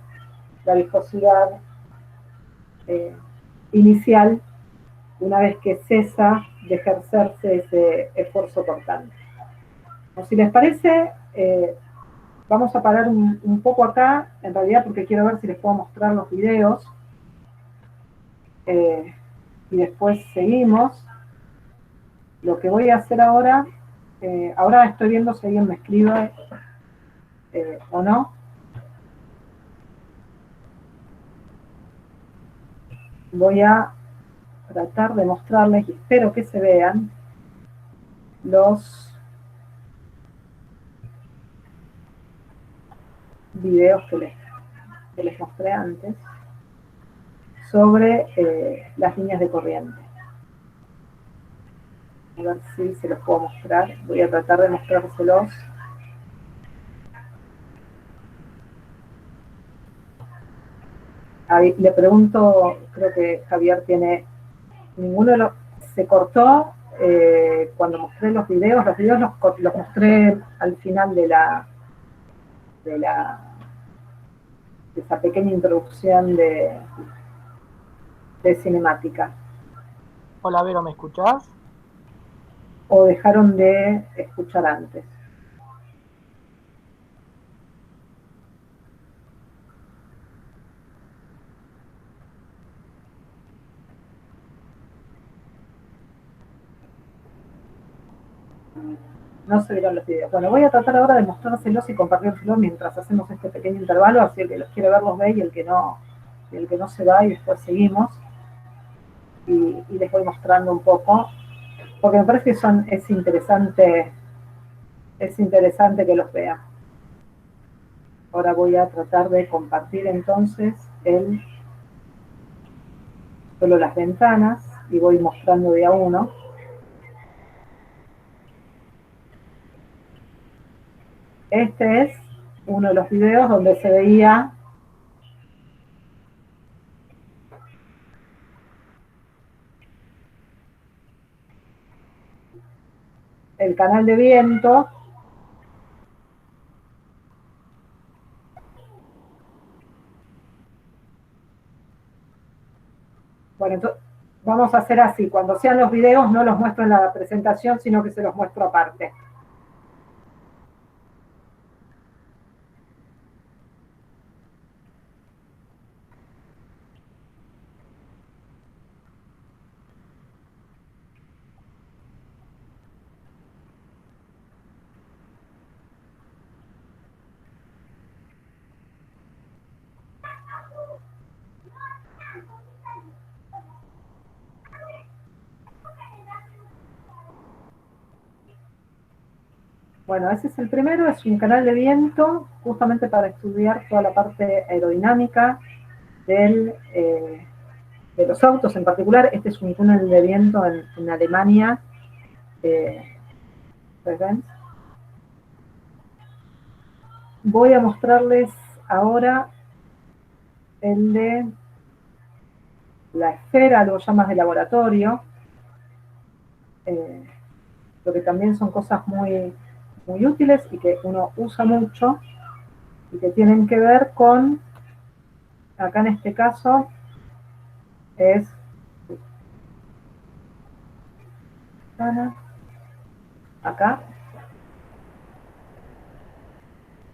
la viscosidad inicial una vez que cesa de ejercerse ese esfuerzo cortante. O si les parece, vamos a parar un poco acá, en realidad porque quiero ver si les puedo mostrar los videos, y después seguimos. Lo que voy a hacer ahora, ahora estoy viendo si alguien me escribe o no. Voy a tratar de mostrarles, y espero que se vean, los videos que les mostré antes sobre las líneas de corriente. A ver si se los puedo mostrar. Voy a tratar de mostrárselos. Ahí, le pregunto, creo que Javier tiene, ninguno de los, se cortó cuando mostré los videos los mostré al final de esa pequeña introducción de cinemática. Hola, Vero, ¿me escuchás? ¿O dejaron de escuchar antes? No se vieron los videos. Bueno, voy a tratar ahora de mostrárselos y compartírselos mientras hacemos este pequeño intervalo, así el que los quiere ver los ve y el que no se va, y después seguimos. Y les voy mostrando un poco, porque me parece que es interesante que los vean. Ahora voy a tratar de compartir entonces solo las ventanas y voy mostrando de a uno. Este es uno de los videos donde se veía el canal de viento. Bueno, entonces vamos a hacer así. Cuando sean los videos no los muestro en la presentación, sino que se los muestro aparte. Bueno, ese es el primero, es un canal de viento, justamente para estudiar toda la parte aerodinámica de los autos en particular. Este es un túnel de viento en Alemania. ¿Ven? Voy a mostrarles ahora el de la esfera, algo ya más de laboratorio, lo que también son cosas muy, muy útiles y que uno usa mucho y que tienen que ver con, acá en este caso, es acá.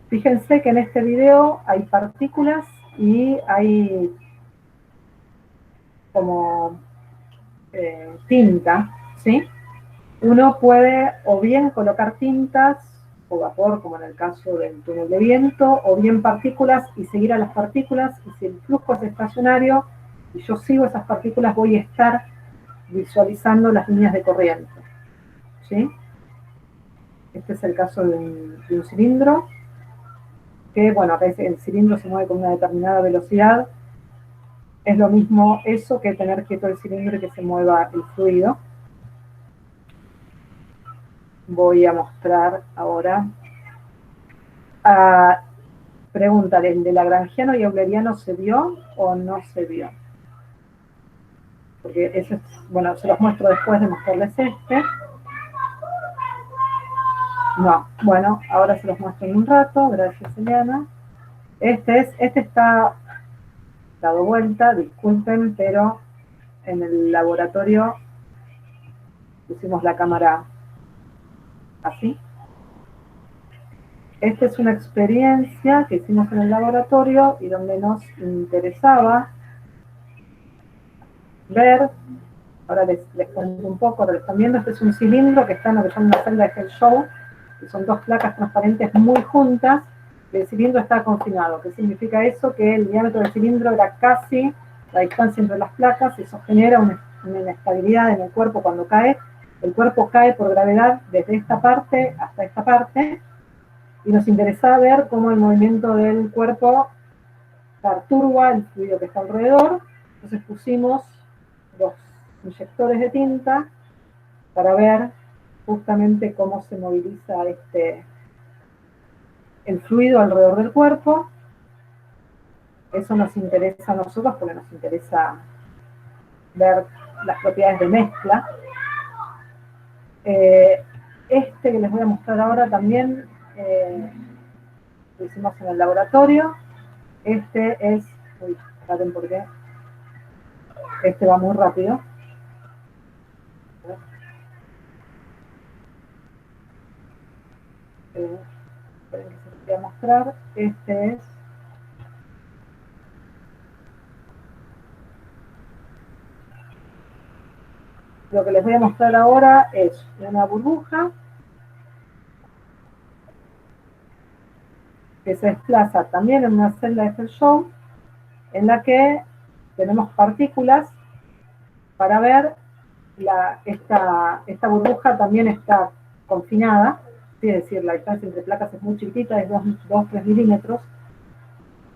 Fíjense que en este video hay partículas y hay como tinta, ¿sí? Uno puede o bien colocar tintas o vapor, como en el caso del túnel de viento, o bien partículas y seguir a las partículas, y si el flujo es estacionario y yo sigo esas partículas, voy a estar visualizando las líneas de corriente, ¿sí? Este es el caso de un cilindro, que, bueno, acá el cilindro se mueve con una determinada velocidad. Es lo mismo eso que tener quieto el cilindro y que se mueva el fluido. Voy a mostrar ahora. Pregúntale, ¿el de Lagrangiano y Euleriano se vio o no se vio? Porque eso es, bueno, se los muestro después de mostrarles este. No, bueno, ahora se los muestro en un rato, gracias Eliana. Este está dado vuelta, disculpen, pero en el laboratorio pusimos la cámara así. Esta es una experiencia que hicimos en el laboratorio y donde nos interesaba ver, ahora les cuento un poco, ahora lo están viendo, este es un cilindro que está en lo que llaman una celda de Hell-Show, que son dos placas transparentes muy juntas, y el cilindro está confinado. ¿Qué significa eso? Que el diámetro del cilindro era casi la distancia entre las placas, y eso genera una inestabilidad en el cuerpo cuando cae. El cuerpo cae por gravedad desde esta parte hasta esta parte, y nos interesaba ver cómo el movimiento del cuerpo perturba el fluido que está alrededor. Entonces pusimos los inyectores de tinta para ver justamente cómo se moviliza el fluido alrededor del cuerpo. Eso nos interesa a nosotros porque nos interesa ver las propiedades de mezcla. Este que les voy a mostrar ahora también lo hicimos en el laboratorio. Este es, uy, esperen porque este va muy rápido. Esperen que se los voy a mostrar. Este es lo que les voy a mostrar ahora, es una burbuja que se desplaza también en una celda de Hell-Show, en la que tenemos partículas para ver esta burbuja también está confinada, es decir, la distancia entre placas es muy chiquitita, es 2-3 milímetros,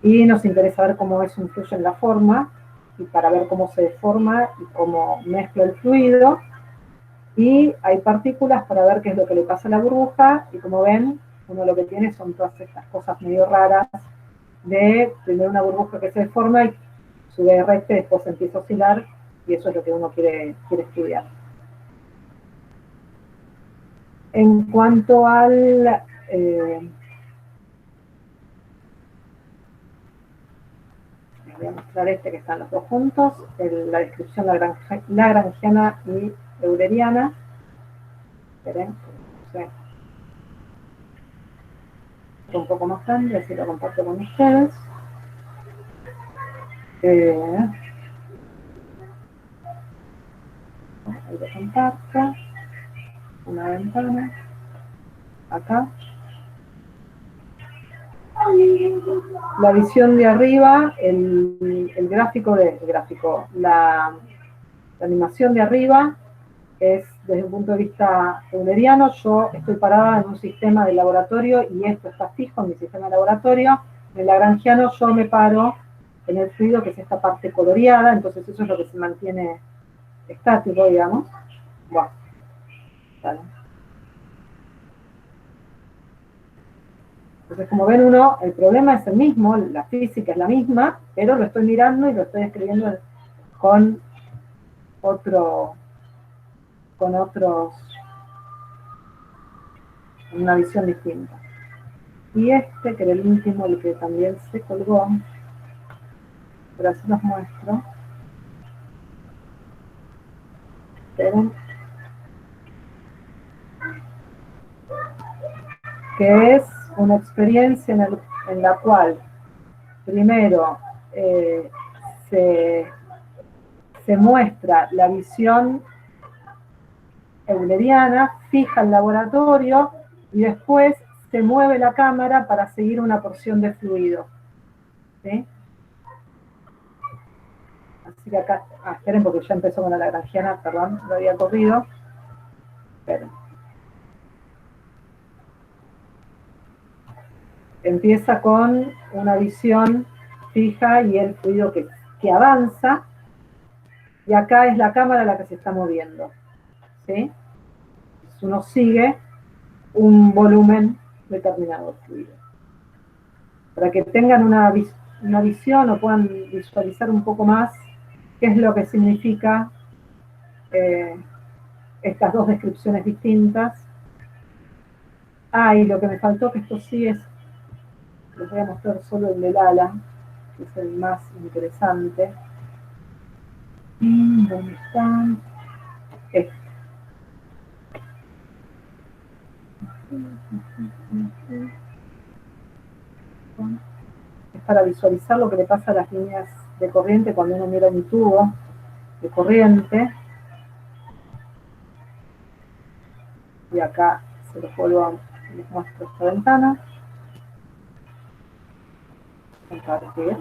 y nos interesa ver cómo eso influye en la forma, y para ver cómo se deforma y cómo mezcla el fluido. Y hay partículas para ver qué es lo que le pasa a la burbuja, y como ven, uno lo que tiene son todas estas cosas medio raras de primero una burbuja que se deforma y sube recta y después empieza a oscilar, y eso es lo que uno quiere estudiar. En cuanto al les voy a mostrar este que están los dos juntos, la descripción lagrangiana y euleriana. Esperen, un poco más grande, así lo comparto con ustedes. Ahí lo comparto. Una ventana. Acá. La visión de arriba, la animación de arriba es desde un punto de vista euleriano. Yo estoy parada en un sistema de laboratorio y esto está fijo en mi sistema de laboratorio. En el lagrangiano yo me paro en el fluido, que es esta parte coloreada, entonces eso es lo que se mantiene estático, digamos. Bueno, vale. Entonces, como ven uno, el problema es el mismo, la física es la misma, pero lo estoy mirando y lo estoy escribiendo con otros, una visión distinta. Y este, que era el último, el que también se colgó, pero así los muestro. Esperen. Que es una experiencia en la cual primero se, se muestra la visión euleriana, fija el laboratorio y después se mueve la cámara para seguir una porción de fluido. ¿Sí? Así que acá, esperen porque ya empezó con la lagrangiana, perdón, lo había corrido. Esperen. Empieza con una visión fija y el fluido que avanza, y acá es la cámara la que se está moviendo. ¿Sí? Uno sigue un volumen determinado de fluido. Para que tengan una visión o puedan visualizar un poco más qué es lo que significa estas dos descripciones distintas. Y lo que me faltó, que esto sí es, les voy a mostrar solo el del ala, que es el más interesante. ¿Dónde están? Este. Es para visualizar lo que le pasa a las líneas de corriente cuando uno mira un tubo de corriente. Y acá se los vuelvo a, les muestro esta ventana. Compartir.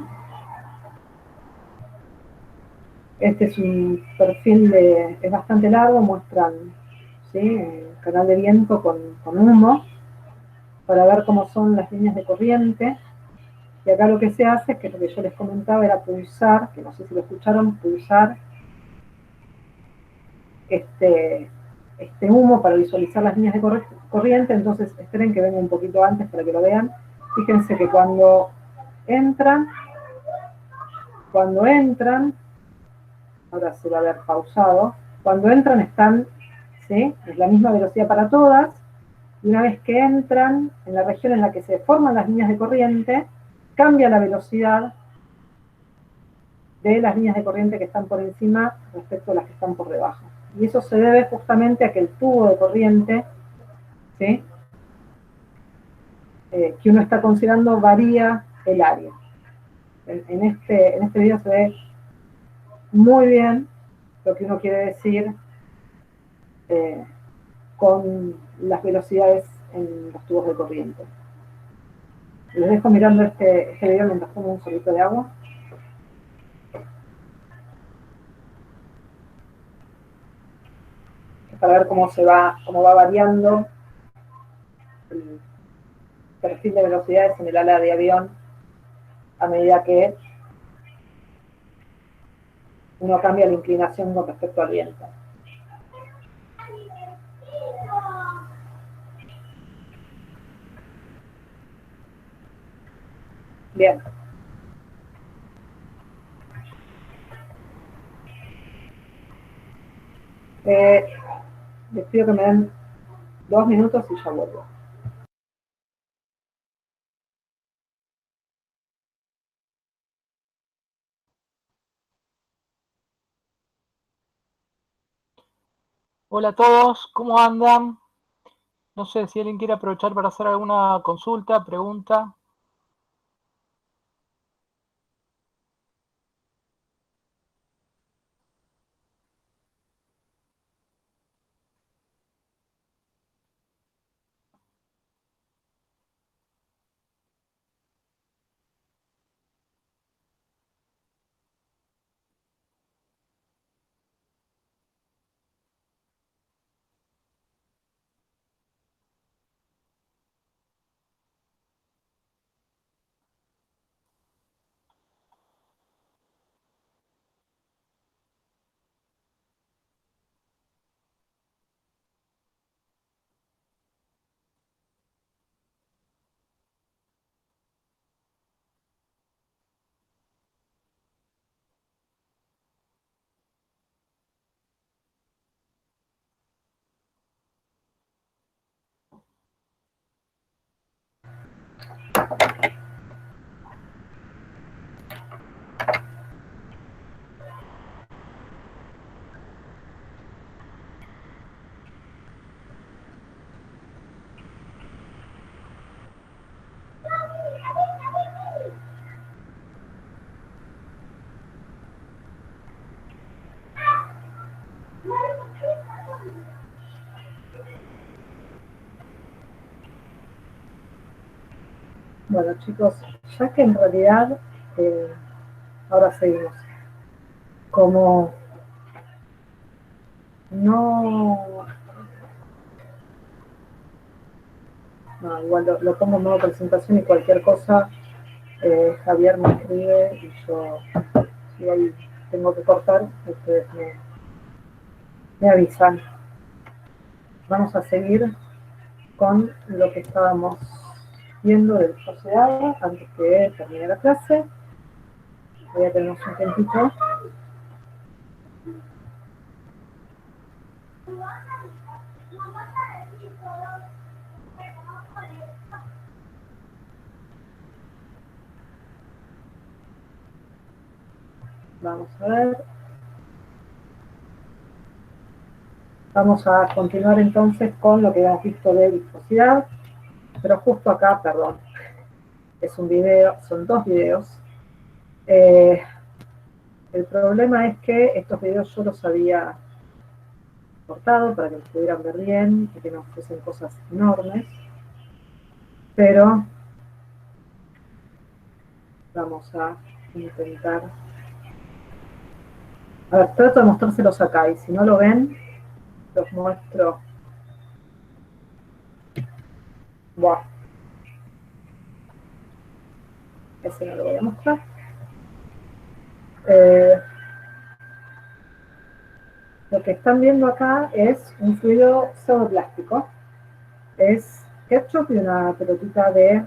Este es un perfil es bastante largo, muestran, ¿sí?, el canal de viento con humo, para ver cómo son las líneas de corriente. Y acá lo que se hace, que es lo que yo les comentaba, era pulsar, que no sé si lo escucharon, pulsar este humo para visualizar las líneas de corriente. Entonces esperen que venga un poquito antes para que lo vean. Fíjense que cuando entran, ahora se va a ver pausado, cuando entran están, ¿sí?, es la misma velocidad para todas, y una vez que entran en la región en la que se forman las líneas de corriente, cambia la velocidad de las líneas de corriente que están por encima respecto a las que están por debajo. Y eso se debe justamente a que el tubo de corriente, ¿sí?, que uno está considerando varía el área. En este video se ve muy bien lo que uno quiere decir con las velocidades en los tubos de corriente. Les dejo mirando este video mientras tomo un sorbito de agua. Para ver cómo va variando el perfil de velocidades en el ala de avión a medida que uno cambia la inclinación con respecto al viento. Bien. Les pido que me den 2 minutos y ya vuelvo. Hola a todos, ¿cómo andan? No sé si alguien quiere aprovechar para hacer alguna consulta, pregunta. Bueno, chicos, ya que en realidad, ahora seguimos, como no, igual lo pongo en modo presentación y cualquier cosa, Javier me escribe y yo, si ahí tengo que cortar, ustedes me avisan. Vamos a seguir con lo que estábamos viendo del sociedad antes que termine la clase. Voy a tener un tiempito. Vamos a ver. Vamos a continuar entonces con lo que hemos visto de viscosidad, pero justo acá, perdón, es un video, son dos videos. El problema es que estos videos yo los había cortado para que los pudieran ver bien y que no fuesen cosas enormes, pero vamos a intentar. A ver, trato de mostrárselos acá y si no lo ven, los muestro. Buah. Ese no lo voy a mostrar. Lo que están viendo acá es un fluido pseudoplástico. Es ketchup y una pelotita de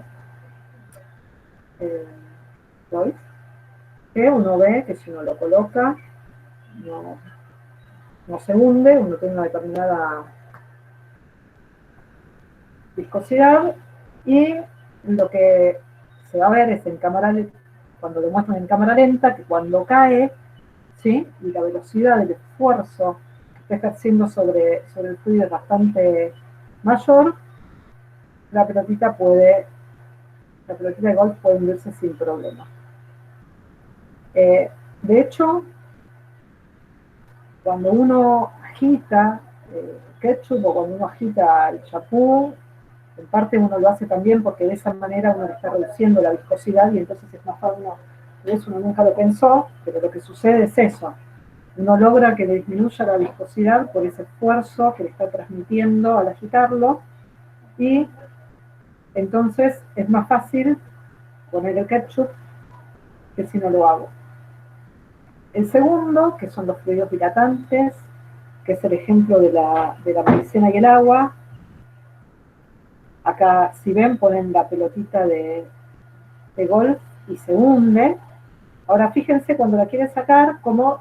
Lois, que uno ve que si uno lo coloca no se hunde, uno tiene una determinada viscosidad y lo que se va a ver es en cámara lenta, cuando lo muestran en cámara lenta, que cuando cae, ¿sí? Y la velocidad del esfuerzo que está ejerciendo sobre el fluido es bastante mayor, la pelotita de golf puede hundirse sin problema. De hecho, cuando uno agita ketchup o cuando uno agita el champú, en parte uno lo hace también porque de esa manera uno está reduciendo la viscosidad y entonces es más fácil. Eso uno nunca lo pensó, pero lo que sucede es eso. Uno logra que le disminuya la viscosidad por ese esfuerzo que le está transmitiendo al agitarlo y entonces es más fácil poner el ketchup que si no lo hago. El segundo, que son los fluidos dilatantes, que es el ejemplo de la maicena y el agua. Acá, si ven, ponen la pelotita de golf y se hunde. Ahora fíjense cuando la quieren sacar, como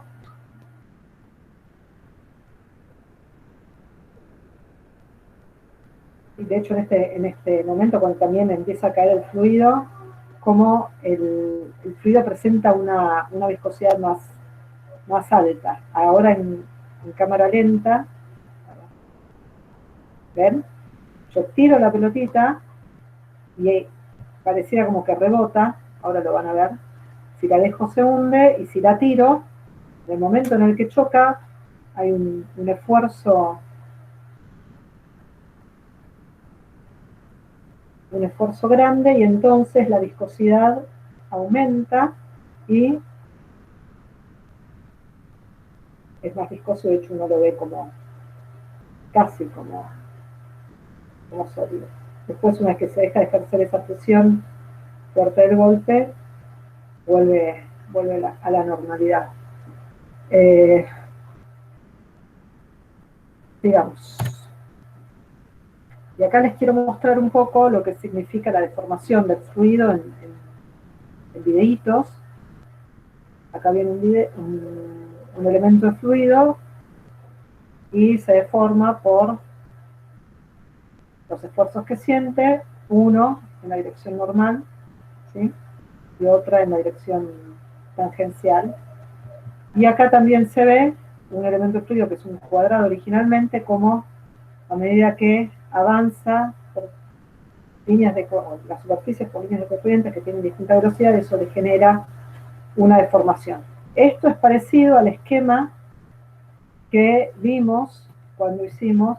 y de hecho en este momento cuando también empieza a caer el fluido, como el fluido presenta una viscosidad más alta. Ahora en cámara lenta, ¿ven? Yo tiro la pelotita y pareciera como que rebota, ahora lo van a ver. Si la dejo se hunde y si la tiro, en el momento en el que choca, hay un esfuerzo grande y entonces la viscosidad aumenta y es más viscoso, de hecho uno lo ve como casi como sólido. Después, una vez que se deja de ejercer esa presión fuerte del golpe, vuelve a la normalidad. Digamos. Y acá les quiero mostrar un poco lo que significa la deformación del fluido en videitos. Acá viene un elemento de fluido y se deforma por los esfuerzos que siente, uno en la dirección normal, ¿sí? Y otra en la dirección tangencial. Y acá también se ve un elemento de fluido que es un cuadrado originalmente, como a medida que avanza por líneas de las superficies por líneas de corrientes que tienen distinta velocidad, eso le genera una deformación. Esto es parecido al esquema que vimos cuando hicimos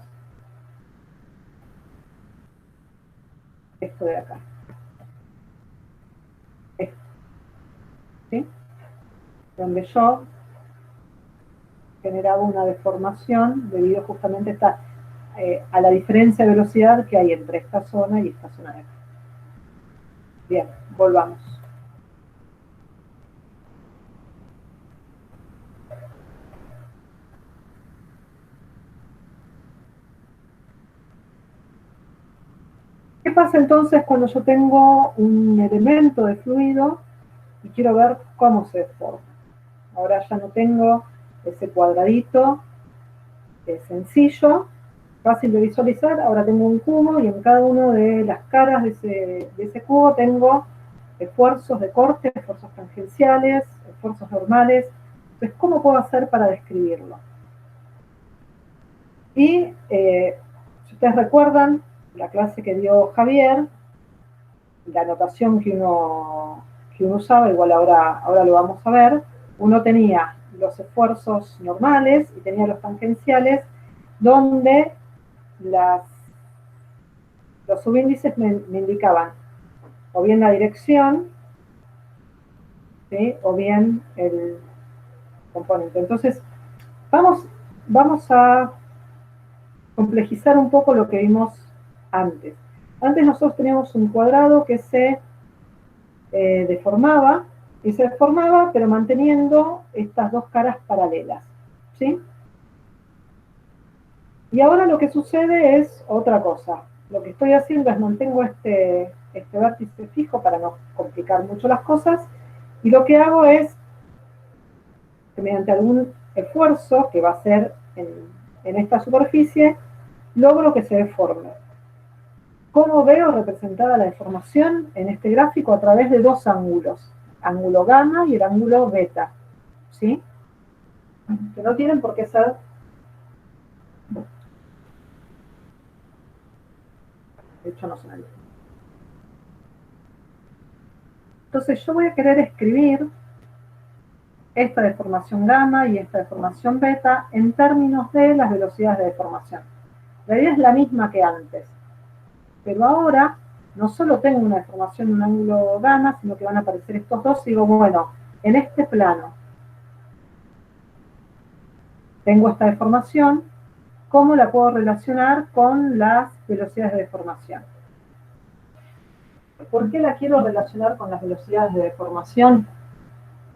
esto de acá. ¿sí? Donde yo generaba una deformación debido justamente a la diferencia de velocidad que hay entre esta zona y esta zona de acá. Bien, volvamos. ¿Qué pasa entonces cuando yo tengo un elemento de fluido y quiero ver cómo se deforma? Ahora ya no tengo ese cuadradito sencillo, fácil de visualizar. Ahora tengo un cubo y en cada una de las caras de ese cubo tengo esfuerzos de corte, esfuerzos tangenciales, esfuerzos normales. Entonces, ¿cómo puedo hacer para describirlo? Y si ustedes recuerdan la clase que dio Javier, la notación que uno usaba, igual ahora lo vamos a ver, uno tenía los esfuerzos normales y tenía los tangenciales, donde los subíndices me indicaban o bien la dirección, ¿sí? O bien el componente. Entonces, vamos a complejizar un poco lo que vimos antes. Antes nosotros teníamos un cuadrado que se deformaba, y se deformaba pero manteniendo estas dos caras paralelas, ¿sí? Y ahora lo que sucede es otra cosa. Lo que estoy haciendo es mantengo este vértice fijo para no complicar mucho las cosas, y lo que hago es que mediante algún esfuerzo que va a ser en esta superficie, logro que se deforme. ¿Cómo veo representada la deformación en este gráfico? A través de dos ángulos, ángulo gamma y el ángulo beta, ¿sí? Que no tienen por qué ser... De hecho, no son el mismo. Entonces yo voy a querer escribir esta deformación gamma y esta deformación beta en términos de las velocidades de deformación. La idea es la misma que antes, pero ahora no solo tengo una deformación en un ángulo gamma, sino que van a aparecer estos dos y digo, bueno, en este plano tengo esta deformación, ¿cómo la puedo relacionar con las velocidades de deformación? ¿Por qué la quiero relacionar con las velocidades de deformación?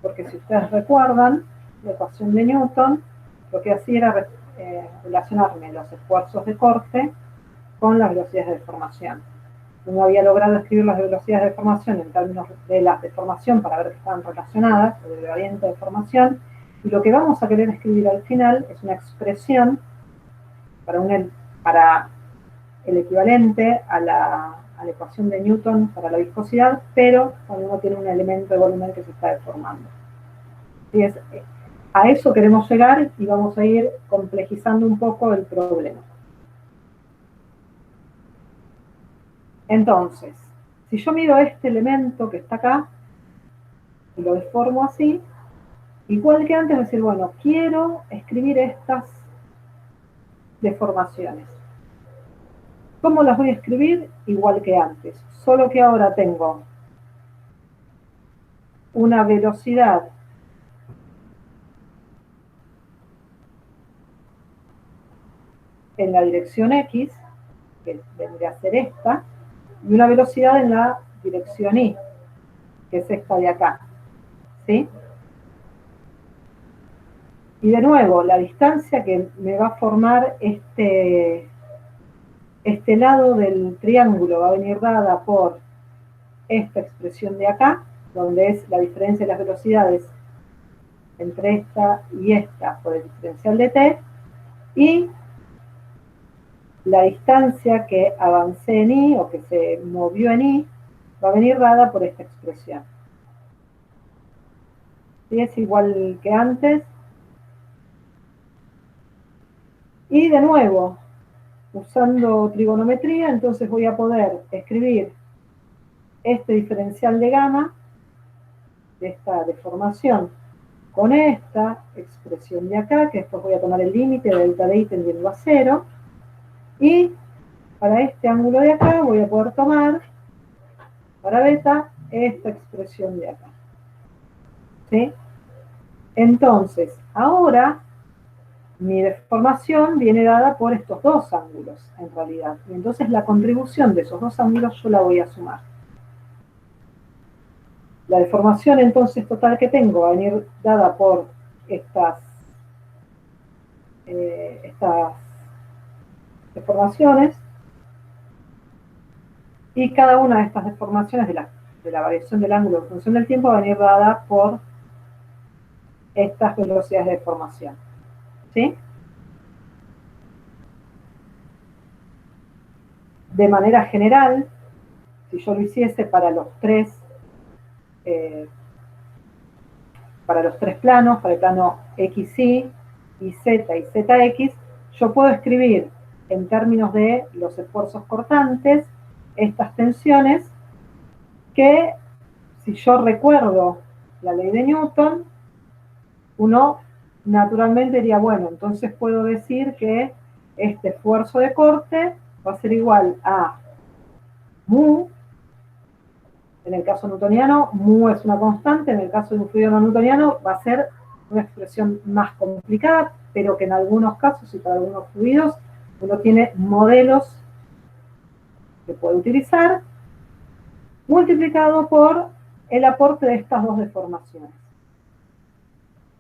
Porque si ustedes recuerdan, la ecuación de Newton lo que hacía era relacionarme los esfuerzos de corte con las velocidades de deformación. Uno había logrado escribir las velocidades de deformación en términos de la deformación para ver que estaban relacionadas, el gradiente de deformación, y lo que vamos a querer escribir al final es una expresión para el equivalente a la ecuación de Newton para la viscosidad, pero cuando uno tiene un elemento de volumen que se está deformando. Y a eso queremos llegar y vamos a ir complejizando un poco el problema. Entonces, si yo miro este elemento que está acá y lo deformo así, igual que antes, decir, bueno, quiero escribir estas deformaciones. ¿Cómo las voy a escribir? Igual que antes, solo que ahora tengo una velocidad en la dirección X, que vendría a ser esta, y una velocidad en la dirección Y, que es esta de acá, ¿sí? Y de nuevo, la distancia que me va a formar este lado del triángulo va a venir dada por esta expresión de acá, donde es la diferencia de las velocidades entre esta y esta por el diferencial de t, y la distancia que avancé en y, o que se movió en y, va a venir dada por esta expresión. ¿Sí? Es igual que antes. Y de nuevo, usando trigonometría, entonces voy a poder escribir este diferencial de gamma, de esta deformación, con esta expresión de acá, que después voy a tomar el límite de delta de y tendiendo a 0, y para este ángulo de acá voy a poder tomar, para beta, esta expresión de acá. ¿sí? Entonces, ahora mi deformación viene dada por estos dos ángulos, en realidad. Y entonces la contribución de esos dos ángulos yo la voy a sumar. La deformación entonces total que tengo va a venir dada por estas deformaciones, y cada una de estas deformaciones de la variación del ángulo en función del tiempo va a venir dada por estas velocidades de deformación. ¿Sí? De manera general, si yo lo hiciese para los tres planos, para el plano XY, y Z y ZX, yo puedo escribir en términos de los esfuerzos cortantes estas tensiones que, si yo recuerdo la ley de Newton, uno naturalmente diría, bueno, entonces puedo decir que este esfuerzo de corte va a ser igual a mu. En el caso newtoniano, mu es una constante. En el caso de un fluido no newtoniano, va a ser una expresión más complicada, pero que en algunos casos y para algunos fluidos uno tiene modelos que puede utilizar, multiplicado por el aporte de estas dos deformaciones.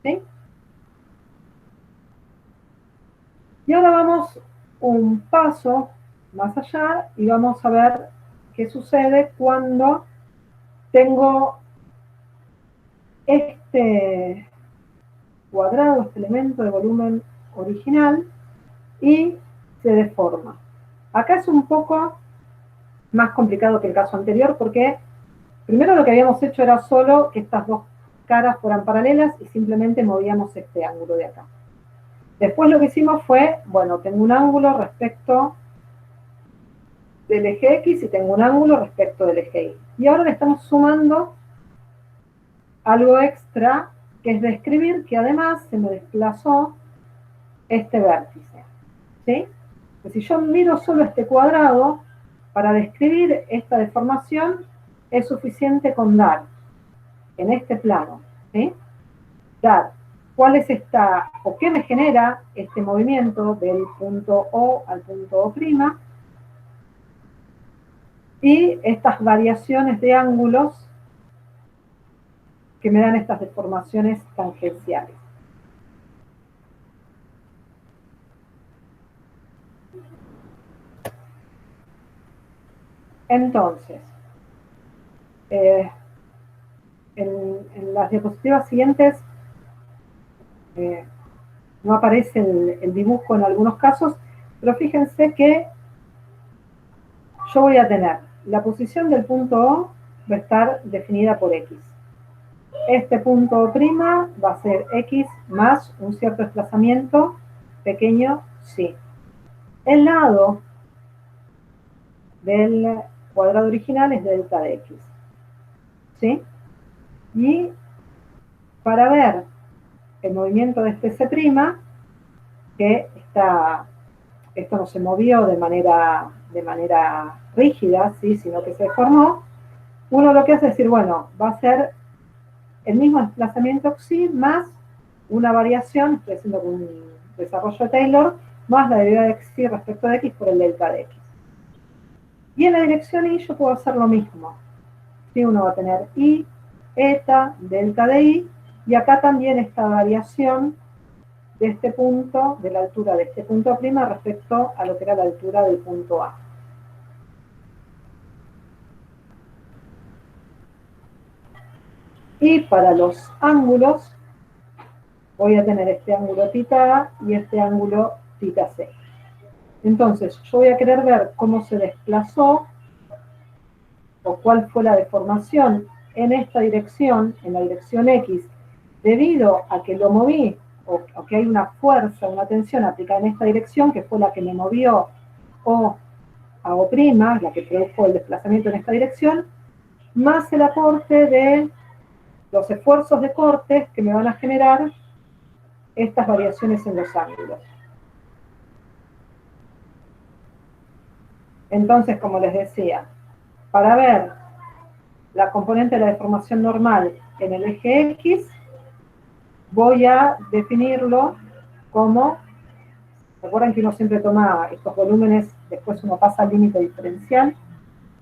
¿Sí? Y ahora vamos un paso más allá y vamos a ver qué sucede cuando tengo este cuadrado, este elemento de volumen original, y se deforma. Acá es un poco más complicado que el caso anterior, porque primero lo que habíamos hecho era solo que estas dos caras fueran paralelas y simplemente movíamos este ángulo de acá. Después lo que hicimos fue, bueno, tengo un ángulo respecto del eje X y tengo un ángulo respecto del eje Y. Y ahora le estamos sumando algo extra, que es describir que además se me desplazó este vértice. ¿Sí? Pues si yo miro solo este cuadrado, para describir esta deformación es suficiente con dar en este plano, ¿sí? Dar cuál es esta, o qué me genera este movimiento del punto O al punto O', y estas variaciones de ángulos que me dan estas deformaciones tangenciales. Entonces, en las diapositivas siguientes no aparece el dibujo en algunos casos, pero fíjense que yo voy a tener la posición del punto O, va a estar definida por X. Este punto O' va a ser X más un cierto desplazamiento pequeño, sí. El lado del cuadrado original es delta de X. ¿Sí? Y para ver el movimiento de este C', que esto no se movió de manera rígida, ¿sí? Sino que se deformó, uno lo que hace es decir, bueno, va a ser el mismo desplazamiento xi más una variación, estoy haciendo un desarrollo de Taylor, más la derivada de xi respecto de x por el delta de x. Y en la dirección y yo puedo hacer lo mismo. ¿Sí? Uno va a tener y, eta, delta de y, y acá también esta variación de este punto, de la altura de este punto A' respecto a lo que era la altura del punto A. Y para los ángulos, voy a tener este ángulo θ y este ángulo θc. Entonces, yo voy a querer ver cómo se desplazó o cuál fue la deformación en esta dirección, en la dirección X, debido a que lo moví, o que hay una fuerza, una tensión aplicada en esta dirección, que fue la que me movió O a O', la que produjo el desplazamiento en esta dirección, más el aporte de los esfuerzos de corte que me van a generar estas variaciones en los ángulos. Entonces, como les decía, para ver la componente de la deformación normal en el eje X, voy a definirlo como, recuerden que uno siempre toma estos volúmenes, después uno pasa al límite diferencial.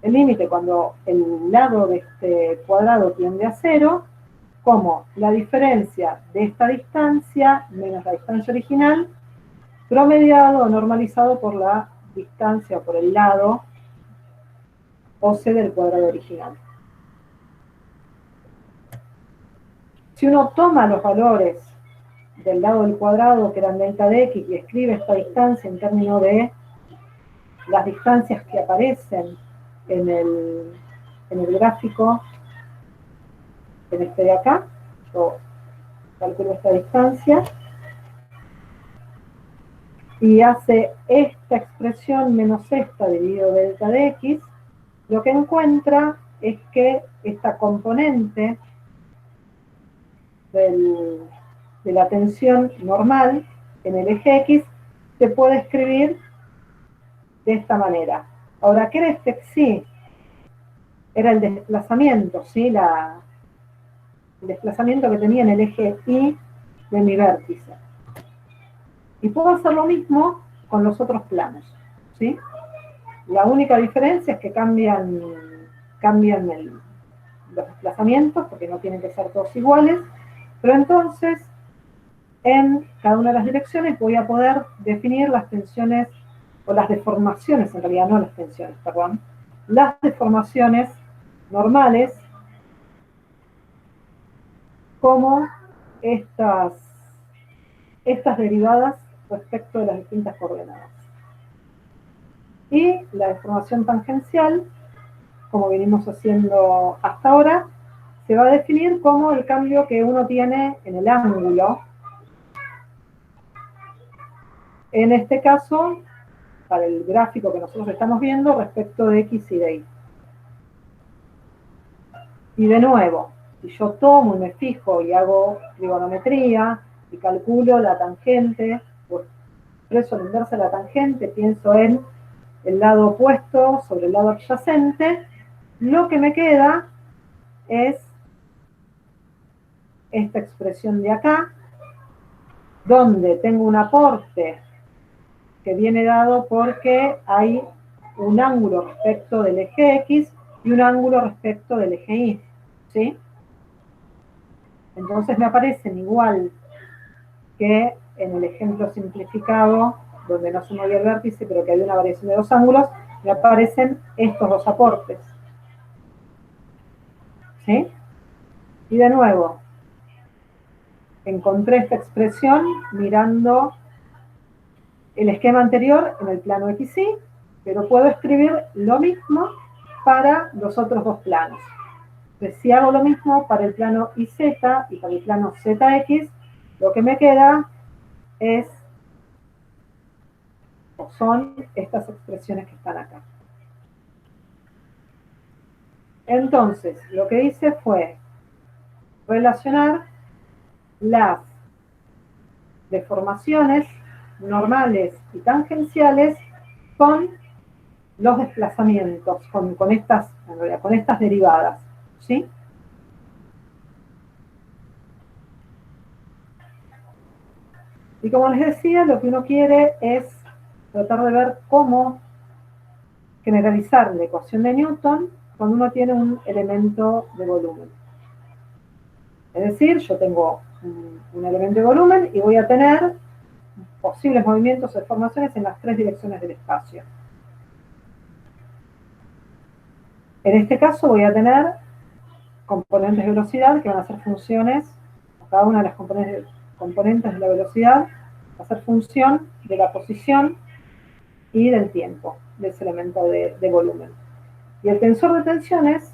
El límite cuando el lado de este cuadrado tiende a 0, como la diferencia de esta distancia menos la distancia original, promediado o normalizado por la distancia o por el lado OC del cuadrado original. Si uno toma los valores del lado del cuadrado, que eran delta de x, y escribe esta distancia en términos de las distancias que aparecen en el gráfico, en este de acá, yo calculo esta distancia, y hace esta expresión menos esta dividido delta de x, lo que encuentra es que esta componente de la tensión normal en el eje X se puede escribir de esta manera. Ahora, ¿qué era este Xi? Era el desplazamiento, ¿sí? El desplazamiento que tenía en el eje Y de mi vértice. Y puedo hacer lo mismo con los otros planos, ¿sí? La única diferencia es que cambian los desplazamientos, porque no tienen que ser todos iguales, pero entonces en cada una de las direcciones voy a poder definir las tensiones, o las deformaciones, en realidad no las tensiones, perdón, las deformaciones normales como estas derivadas respecto de las distintas coordenadas. Y la deformación tangencial, como venimos haciendo hasta ahora, se va a definir como el cambio que uno tiene en el ángulo. En este caso, para el gráfico que nosotros estamos viendo respecto de X y de Y. Y de nuevo, si yo tomo y me fijo y hago trigonometría y calculo la tangente, pues expreso la inversa de la tangente, pienso en el lado opuesto sobre el lado adyacente, lo que me queda es esta expresión de acá, donde tengo un aporte que viene dado porque hay un ángulo respecto del eje X y un ángulo respecto del eje Y, ¿sí? Entonces me aparecen igual que en el ejemplo simplificado, donde no se movía el vértice, pero que hay una variación de dos ángulos, me aparecen estos dos aportes, ¿sí? Y de nuevo, encontré esta expresión mirando el esquema anterior en el plano XY, pero puedo escribir lo mismo para los otros dos planos. Entonces, si hago lo mismo para el plano YZ y para el plano ZX, lo que me queda es, o son estas expresiones que están acá. Entonces, lo que hice fue relacionar las deformaciones normales y tangenciales con los desplazamientos, con estas derivadas, ¿sí? Y como les decía, lo que uno quiere es tratar de ver cómo generalizar la ecuación de Newton cuando uno tiene un elemento de volumen. Es decir, yo tengo un elemento de volumen y voy a tener posibles movimientos o deformaciones en las tres direcciones del espacio. En este caso voy a tener componentes de velocidad que van a ser funciones, cada una de las componentes de la velocidad va a ser función de la posición y del tiempo de ese elemento de volumen. Y el tensor de tensiones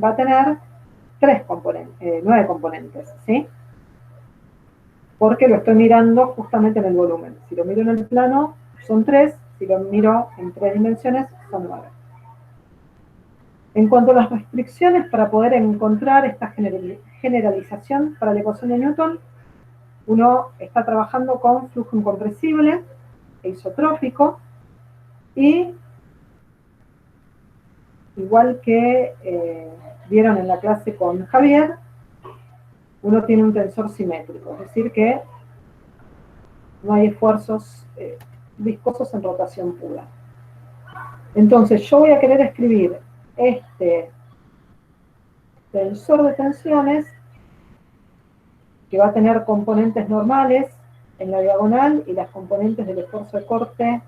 va a tener 9 componentes, ¿sí? Porque lo estoy mirando justamente en el volumen. Si lo miro en el plano, son 3, si lo miro en 3 dimensiones, son 9. En cuanto a las restricciones para poder encontrar esta generalización para la ecuación de Newton, uno está trabajando con flujo incompresible e isotrópico, y igual que vieron en la clase con Javier, uno tiene un tensor simétrico, es decir que no hay esfuerzos viscosos en rotación pura. Entonces yo voy a querer escribir este tensor de tensiones que va a tener componentes normales en la diagonal y las componentes del esfuerzo de corte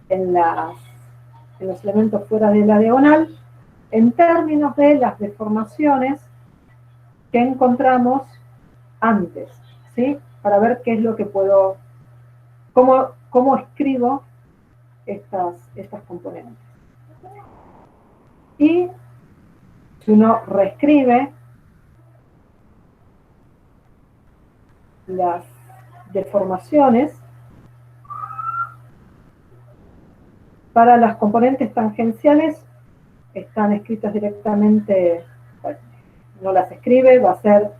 en los elementos fuera de la diagonal, en términos de las deformaciones que encontramos antes, ¿sí? Para ver qué es lo que puedo, cómo escribo estas componentes. Y si uno reescribe las deformaciones para las componentes tangenciales, están escritas directamente, bueno, no las escribe, va a ser,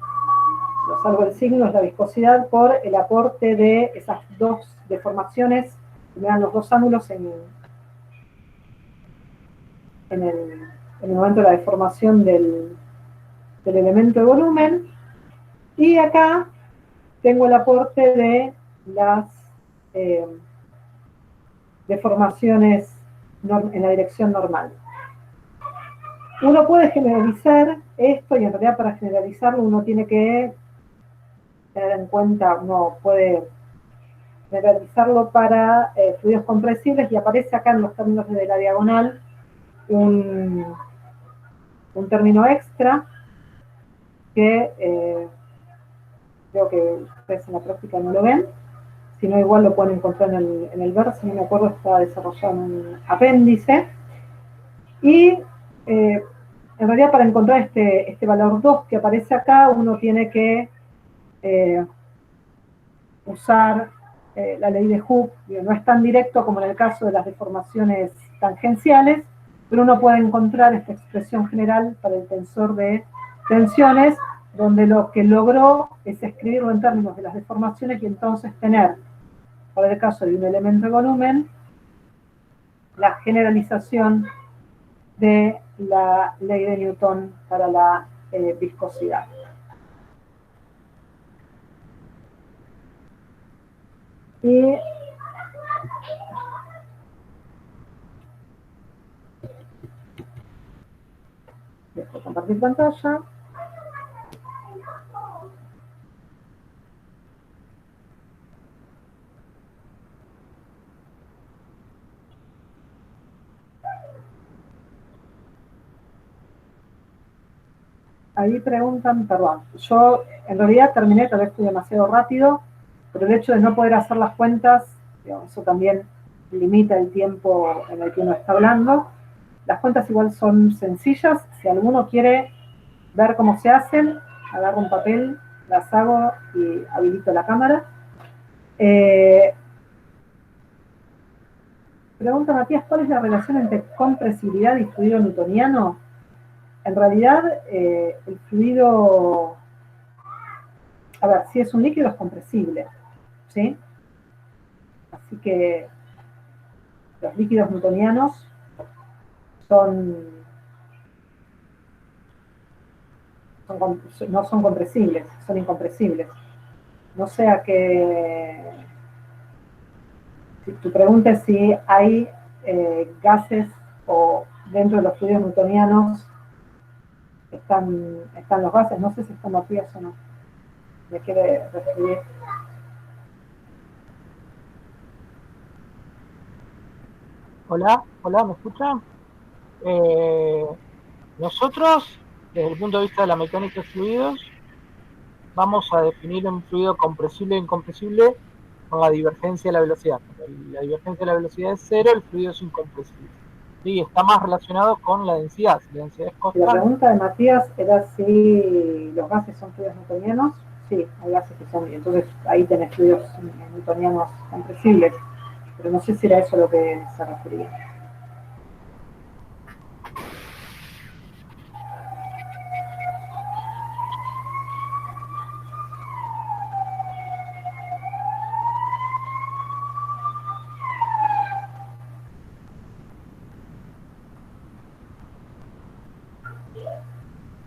lo salvo el signo, es la viscosidad por el aporte de esas dos deformaciones que me dan los dos ángulos en el momento de la deformación del elemento de volumen. Y acá tengo el aporte de las deformaciones en la dirección normal. Uno puede generalizar esto y en realidad para generalizarlo uno tiene que tener en cuenta, uno puede generalizarlo para fluidos compresibles y aparece acá en los términos de la diagonal un término extra que creo que ustedes en la práctica no lo ven, si no igual lo pueden encontrar en el verso, si no me acuerdo está desarrollado en un apéndice. Y en realidad para encontrar este valor 2 que aparece acá, uno tiene que usar la ley de Hooke, no es tan directo como en el caso de las deformaciones tangenciales, pero uno puede encontrar esta expresión general para el tensor de tensiones, donde lo que logró es escribirlo en términos de las deformaciones y entonces tener, para el caso de un elemento de volumen, la generalización de la ley de Newton para la viscosidad. Y dejo compartir pantalla. Ahí preguntan, perdón, yo en realidad terminé, tal vez fui demasiado rápido, pero el hecho de no poder hacer las cuentas, digamos, eso también limita el tiempo en el que uno está hablando. Las cuentas igual son sencillas, si alguno quiere ver cómo se hacen, agarro un papel, las hago y habilito la cámara. Pregunta Matías, ¿cuál es la relación entre compresibilidad y fluido newtoniano? En realidad, el fluido, a ver, si es un líquido es compresible, ¿sí? Así que los líquidos newtonianos no son compresibles, son incompresibles. No sé a qué... Si tu pregunta es si hay gases o dentro de los fluidos newtonianos están los gases, no sé si están vacías o no. ¿Me quiere referir? Hola, hola, ¿me escuchan? Nosotros, desde el punto de vista de la mecánica de fluidos, vamos a definir un fluido compresible e incompresible con la divergencia de la velocidad. Cuando la divergencia de la velocidad es cero, el fluido es incompresible. Sí, está más relacionado con la densidad. Si la densidad es constante. La pregunta de Matías era si los gases son fluidos newtonianos. Sí, hay gases que son, entonces ahí tenés fluidos newtonianos compresibles, pero no sé si era eso a lo que se refería.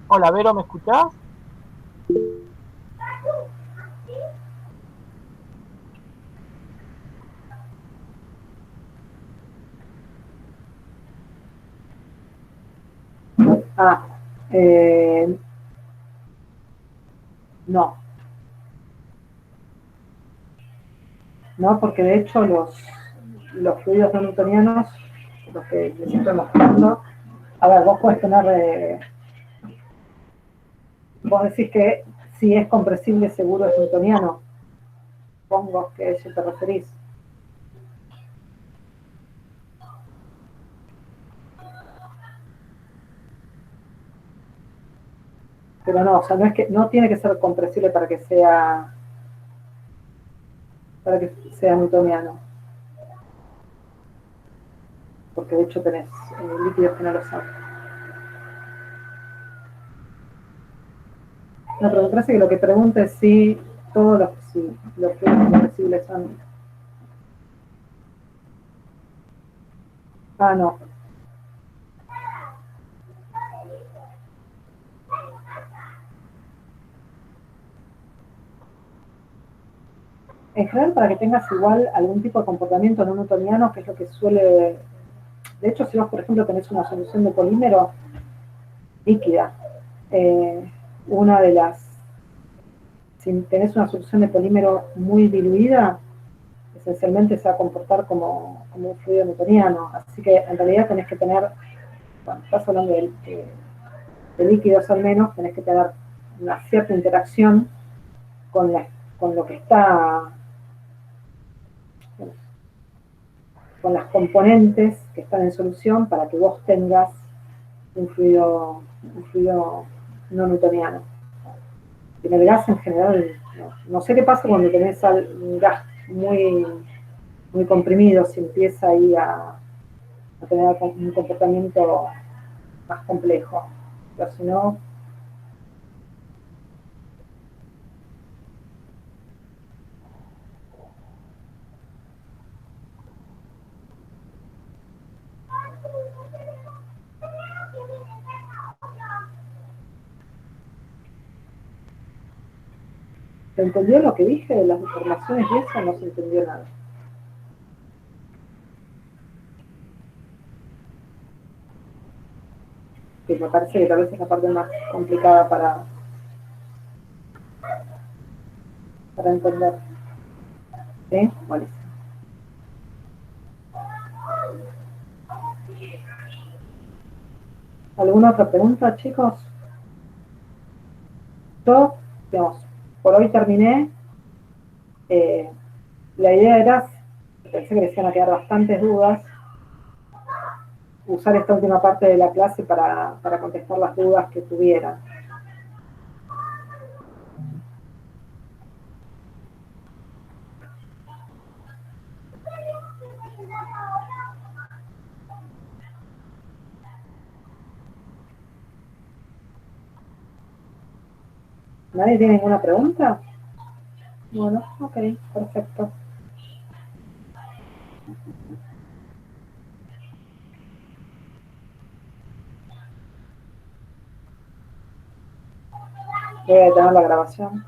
Hola, Vero, ¿me escuchás? Ah, no. No, porque de hecho los fluidos no newtonianos, los que les estoy mostrando, a ver, vos podés tener, vos decís que si es compresible seguro es newtoniano, supongo que a eso te referís. Pero no, o sea, no es que no tiene que ser compresible para que sea newtoniano, porque de hecho tenés líquidos que no lo son. No, pero me parece que lo que pregunta es si todos si los fluidos compresibles son. Ah, no. En general, para que tengas igual algún tipo de comportamiento no newtoniano, que es lo que suele. De hecho, si vos, por ejemplo, tenés una solución de polímero líquida, una de las. Si tenés una solución de polímero muy diluida, esencialmente se va a comportar como un fluido newtoniano. Así que en realidad tenés que tener, bueno, estás hablando de líquidos al menos, tenés que tener una cierta interacción con, con lo que está, con las componentes que están en solución para que vos tengas un fluido no newtoniano. En el gas en general, no sé qué pasa cuando tenés un gas muy comprimido, si empieza ahí a tener un comportamiento más complejo. Pero si no, ¿se entendió lo que dije de las informaciones y eso? No se entendió nada. Que me parece que tal vez es la parte más complicada para entender. ¿Sí? Buenísimo. ¿Alguna otra pregunta, chicos? Yo, digamos, por hoy terminé. La idea era, pensé que les iban a quedar bastantes dudas, usar esta última parte de la clase para contestar las dudas que tuvieran. ¿Nadie tiene ninguna pregunta? Bueno, ok, perfecto. Voy a detener la grabación.